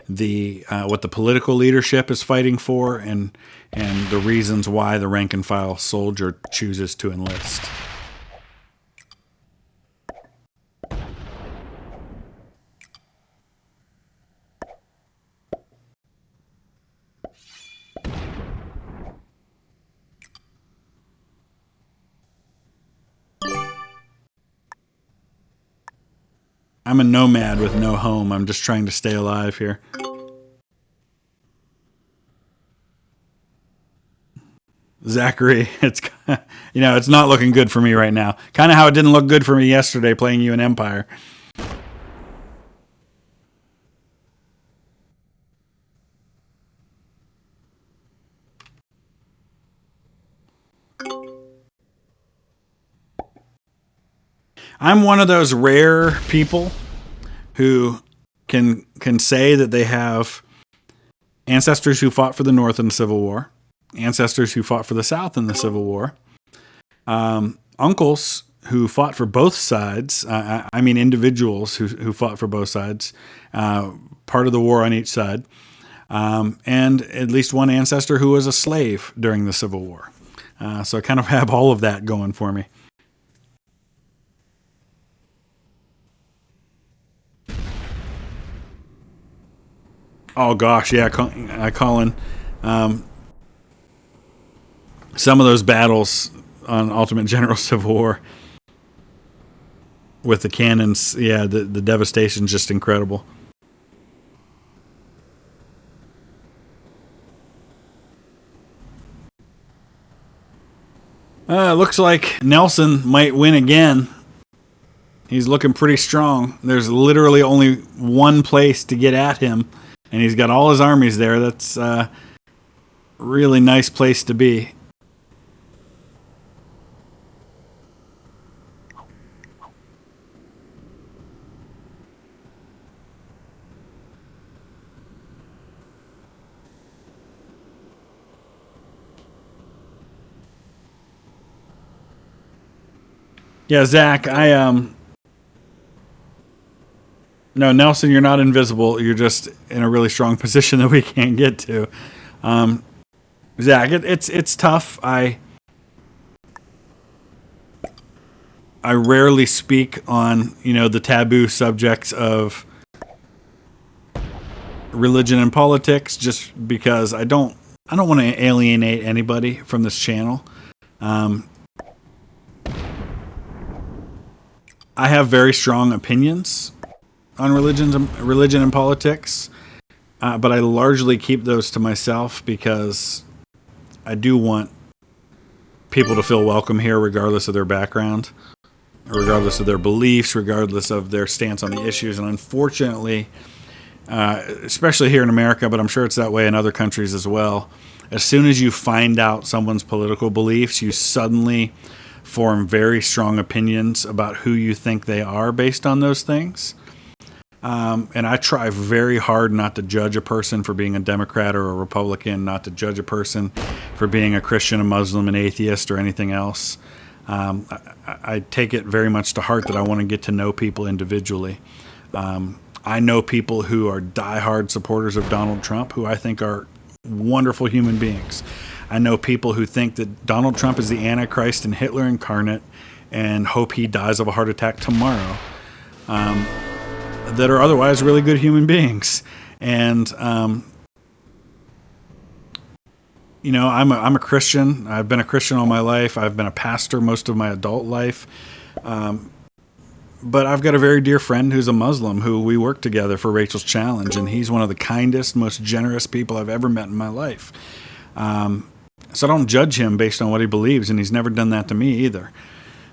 A: the what the political leadership is fighting for and the reasons why the rank and file soldier chooses to enlist. I'm a nomad with no home. I'm just trying to stay alive here. Zachary, it's not looking good for me right now. Kind of how it didn't look good for me yesterday playing you in Empire. I'm one of those rare people who can say that they have ancestors who fought for the North in the Civil War, ancestors who fought for the South in the Civil War, uncles who fought for both sides. I mean individuals who fought for both sides, part of the war on each side, and at least one ancestor who was a slave during the Civil War. So I kind of have all of that going for me. Oh gosh, yeah, Colin. Some of those battles on Ultimate General Civil War with the cannons, yeah, the devastation's just incredible. Looks like Nelson might win again. He's looking pretty strong. There's literally only one place to get at him, and he's got all his armies there. That's a really nice place to be. Yeah, Zach, no, Nelson, you're not invisible. You're just in a really strong position that we can't get to. Zach, it's tough. I rarely speak on the taboo subjects of religion and politics, just because I don't want to alienate anybody from this channel. I have very strong opinions on religion and politics, but I largely keep those to myself because I do want people to feel welcome here, regardless of their background, regardless of their beliefs, regardless of their stance on the issues. And unfortunately, especially here in America, but I'm sure it's that way in other countries as well, as soon as you find out someone's political beliefs, you suddenly form very strong opinions about who you think they are based on those things. And I try very hard not to judge a person for being a Democrat or a Republican, not to judge a person for being a Christian, a Muslim, an atheist, or anything else. I take it very much to heart that I want to get to know people individually. I know people who are diehard supporters of Donald Trump, who I think are wonderful human beings. I know people who think that Donald Trump is the Antichrist and Hitler incarnate and hope he dies of a heart attack tomorrow, that are otherwise really good human beings. And, I'm a Christian. I've been a Christian all my life. I've been a pastor most of my adult life. But I've got a very dear friend who's a Muslim who we work together for Rachel's Challenge, and he's one of the kindest, most generous people I've ever met in my life. So I don't judge him based on what he believes, and he's never done that to me either.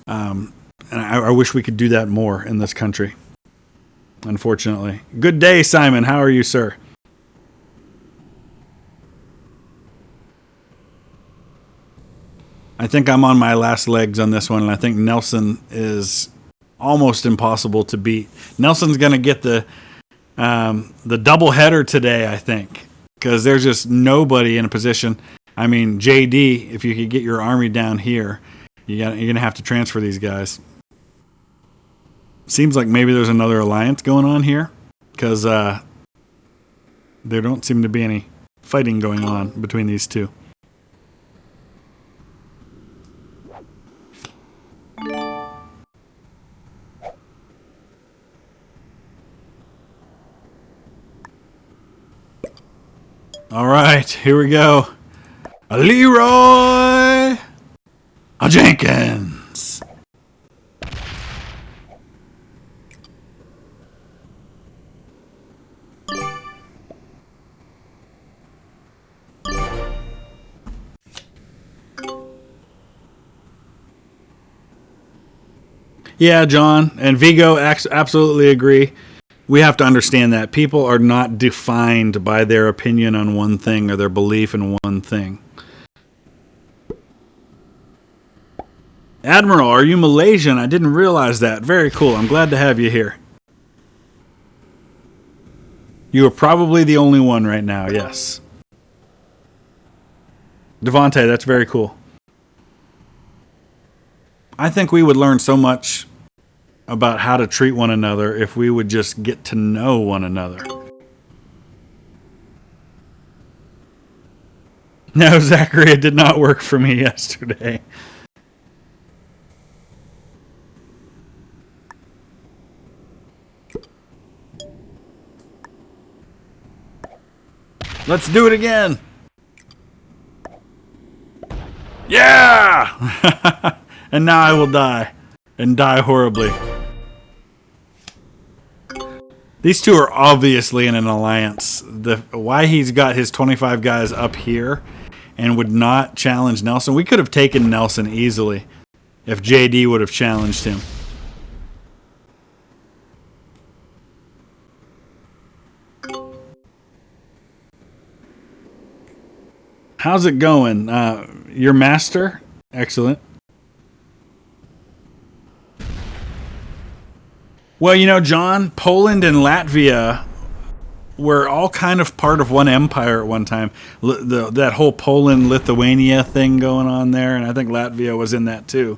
A: And I wish we could do that more in this country, unfortunately. Good day, Simon. How are you, sir? I think I'm on my last legs on this one, and I think Nelson is almost impossible to beat. Nelson's going to get the double header today, I think, because there's just nobody in a position. I mean, JD, if you could get your army down here, you're going to have to transfer these guys. Seems like maybe there's another alliance going on here, because there don't seem to be any fighting going on between these two. All right, here we go. Leroy Jenkins. Yeah, John and Vigo absolutely agree. We have to understand that people are not defined by their opinion on one thing or their belief in one thing. Admiral, are you Malaysian? I didn't realize that. Very cool. I'm glad to have you here. You are probably the only one right now, yes. Devontae, that's very cool. I think we would learn so much about how to treat one another if we would just get to know one another. No, Zachary, it did not work for me yesterday. Let's do it again. Yeah! And now I will die. And die horribly. These two are obviously in an alliance. Why he's got his 25 guys up here and would not challenge Nelson. We could have taken Nelson easily if JD would have challenged him. How's it going? Your master? Excellent. Well, John, Poland and Latvia were all kind of part of one empire at one time. That whole Poland-Lithuania thing going on there, and I think Latvia was in that too.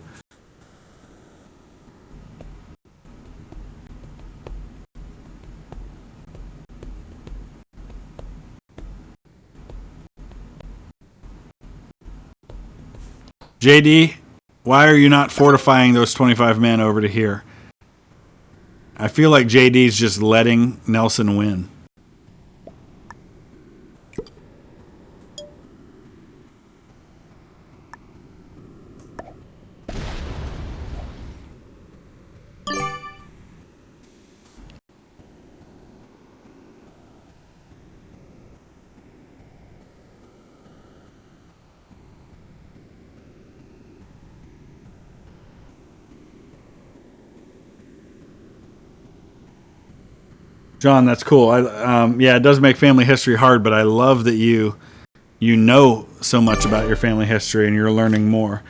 A: JD, why are you not fortifying those 25 men over to here? I feel like JD's just letting Nelson win. John, that's cool. Yeah, it does make family history hard, but I love that you know so much about your family history and you're learning more.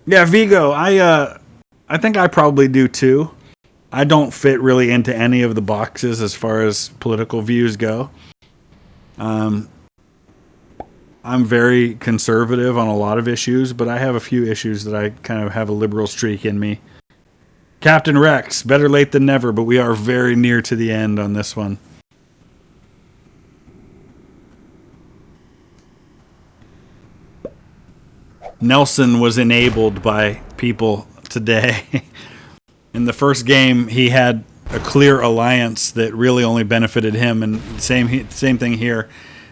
A: Yeah, Vigo, I think I probably do too. I don't fit really into any of the boxes as far as political views go. Um, I'm very conservative on a lot of issues, but I have a few issues that I kind of have a liberal streak in me. Captain Rex, better late than never, but we are very near to the end on this one. Nelson was enabled by people today. In the first game, he had a clear alliance that really only benefited him, and same thing here.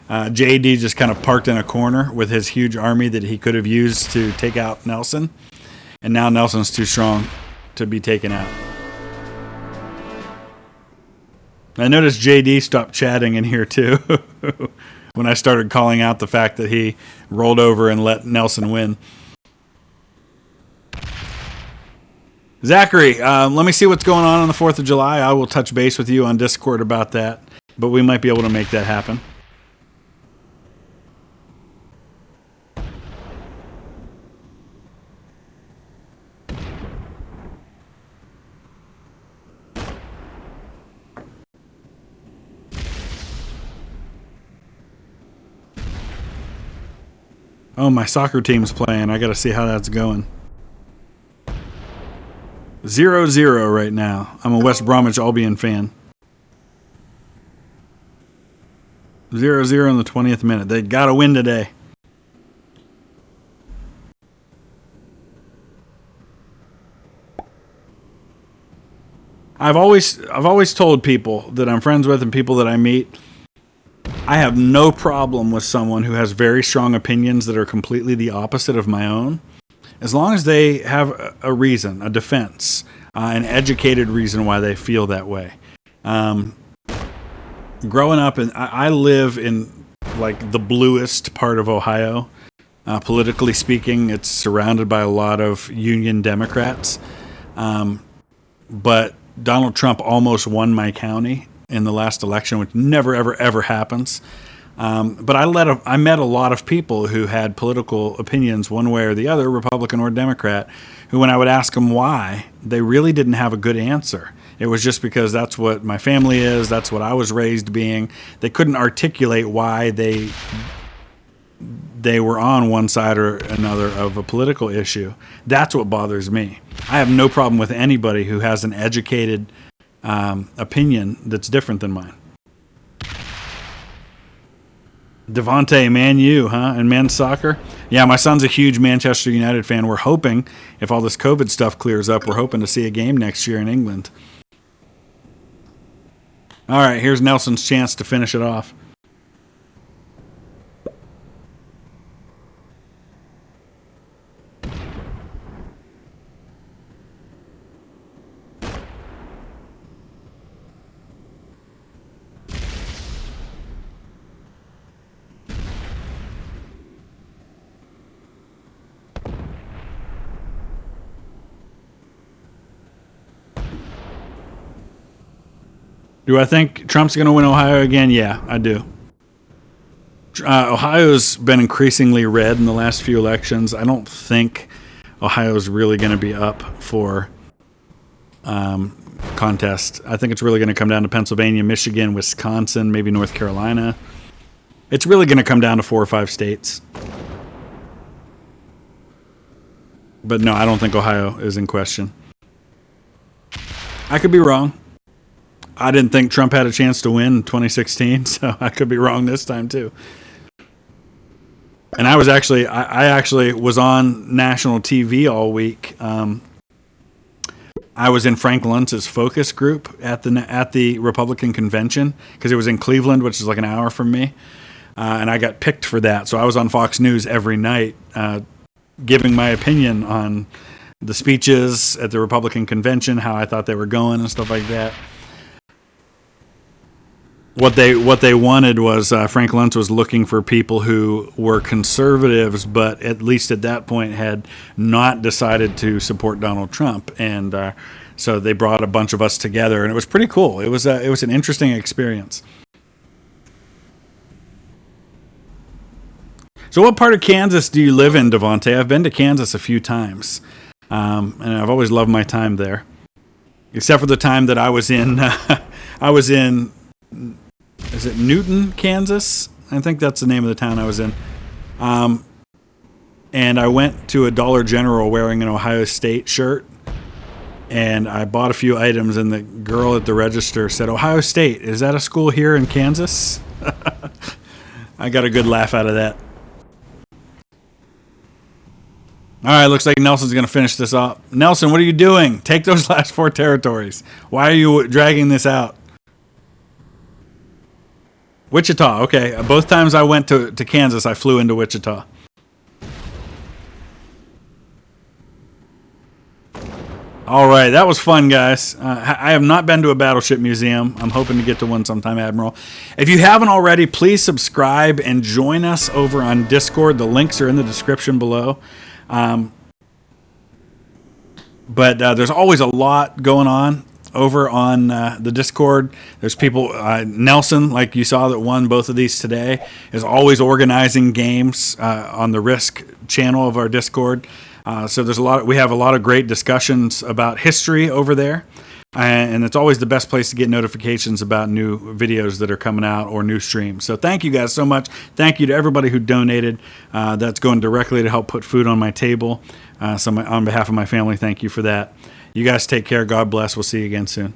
A: JD just kind of parked in a corner with his huge army that he could have used to take out Nelson, and now Nelson's too strong to be taken out. I noticed JD stopped chatting in here too when I started calling out the fact that he rolled over and let Nelson win. Zachary, let me see what's going on the 4th of July. I will touch base with you on Discord about that, but we might be able to make that happen. Oh, my soccer team's playing. I got to see how that's going. 0-0 right now. I'm a West Bromwich Albion fan. 0-0 in the 20th minute. They got to win today. I've always told people that I'm friends with and people that I meet, I have no problem with someone who has very strong opinions that are completely the opposite of my own, as long as they have a reason, a defense, an educated reason why they feel that way. Growing up, I live in like the bluest part of Ohio. Politically speaking, it's surrounded by a lot of Union Democrats. But Donald Trump almost won my county in the last election, which never, ever, ever happens. But I met a lot of people who had political opinions one way or the other, Republican or Democrat, who when I would ask them why, they really didn't have a good answer. It was just because that's what my family is, that's what I was raised being. They couldn't articulate why they were on one side or another of a political issue. That's what bothers me. I have no problem with anybody who has an educated opinion that's different than mine. Devontae, Man U, huh? And men's soccer? Yeah, my son's a huge Manchester United fan. We're hoping, if all this COVID stuff clears up, we're hoping to see a game next year in England. All right, here's Nelson's chance to finish it off. Do I think Trump's going to win Ohio again? Yeah, I do. Ohio's been increasingly red in the last few elections. I don't think Ohio's really going to be up for contest. I think it's really going to come down to Pennsylvania, Michigan, Wisconsin, maybe North Carolina. It's really going to come down to 4 or 5 states. But no, I don't think Ohio is in question. I could be wrong. I didn't think Trump had a chance to win in 2016, so I could be wrong this time too. And I actually was on national TV all week. I was in Frank Luntz's focus group at the Republican convention because it was in Cleveland, which is like an hour from me, and I got picked for that. So I was on Fox News every night, giving my opinion on the speeches at the Republican convention, how I thought they were going, and stuff like that. What they wanted was Frank Luntz was looking for people who were conservatives, but at least at that point had not decided to support Donald Trump, and so they brought a bunch of us together, and it was pretty cool. It was an interesting experience. So, what part of Kansas do you live in, Devontae? I've been to Kansas a few times, and I've always loved my time there, except for the time that I was in. I was in. Is it Newton, Kansas? I think that's the name of the town I was in. And I went to a Dollar General wearing an Ohio State shirt. And I bought a few items, and the girl at the register said, "Ohio State, is that a school here in Kansas?" I got a good laugh out of that. All right, looks like Nelson's going to finish this up. Nelson, what are you doing? Take those last 4 territories. Why are you dragging this out? Wichita, okay. Both times I went to Kansas, I flew into Wichita. All right, that was fun, guys. I have not been to a battleship museum. I'm hoping to get to one sometime, Admiral. If you haven't already, please subscribe and join us over on Discord. The links are in the description below. But there's always a lot going on over on the Discord. There's people, Nelson, like you saw that won both of these today, is always organizing games on the Risk channel of our Discord. So we have a lot of great discussions about history over there. And it's always the best place to get notifications about new videos that are coming out or new streams. So thank you guys so much. Thank you to everybody who donated. That's going directly to help put food on my table. On behalf of my family, thank you for that. You guys take care. God bless. We'll see you again soon.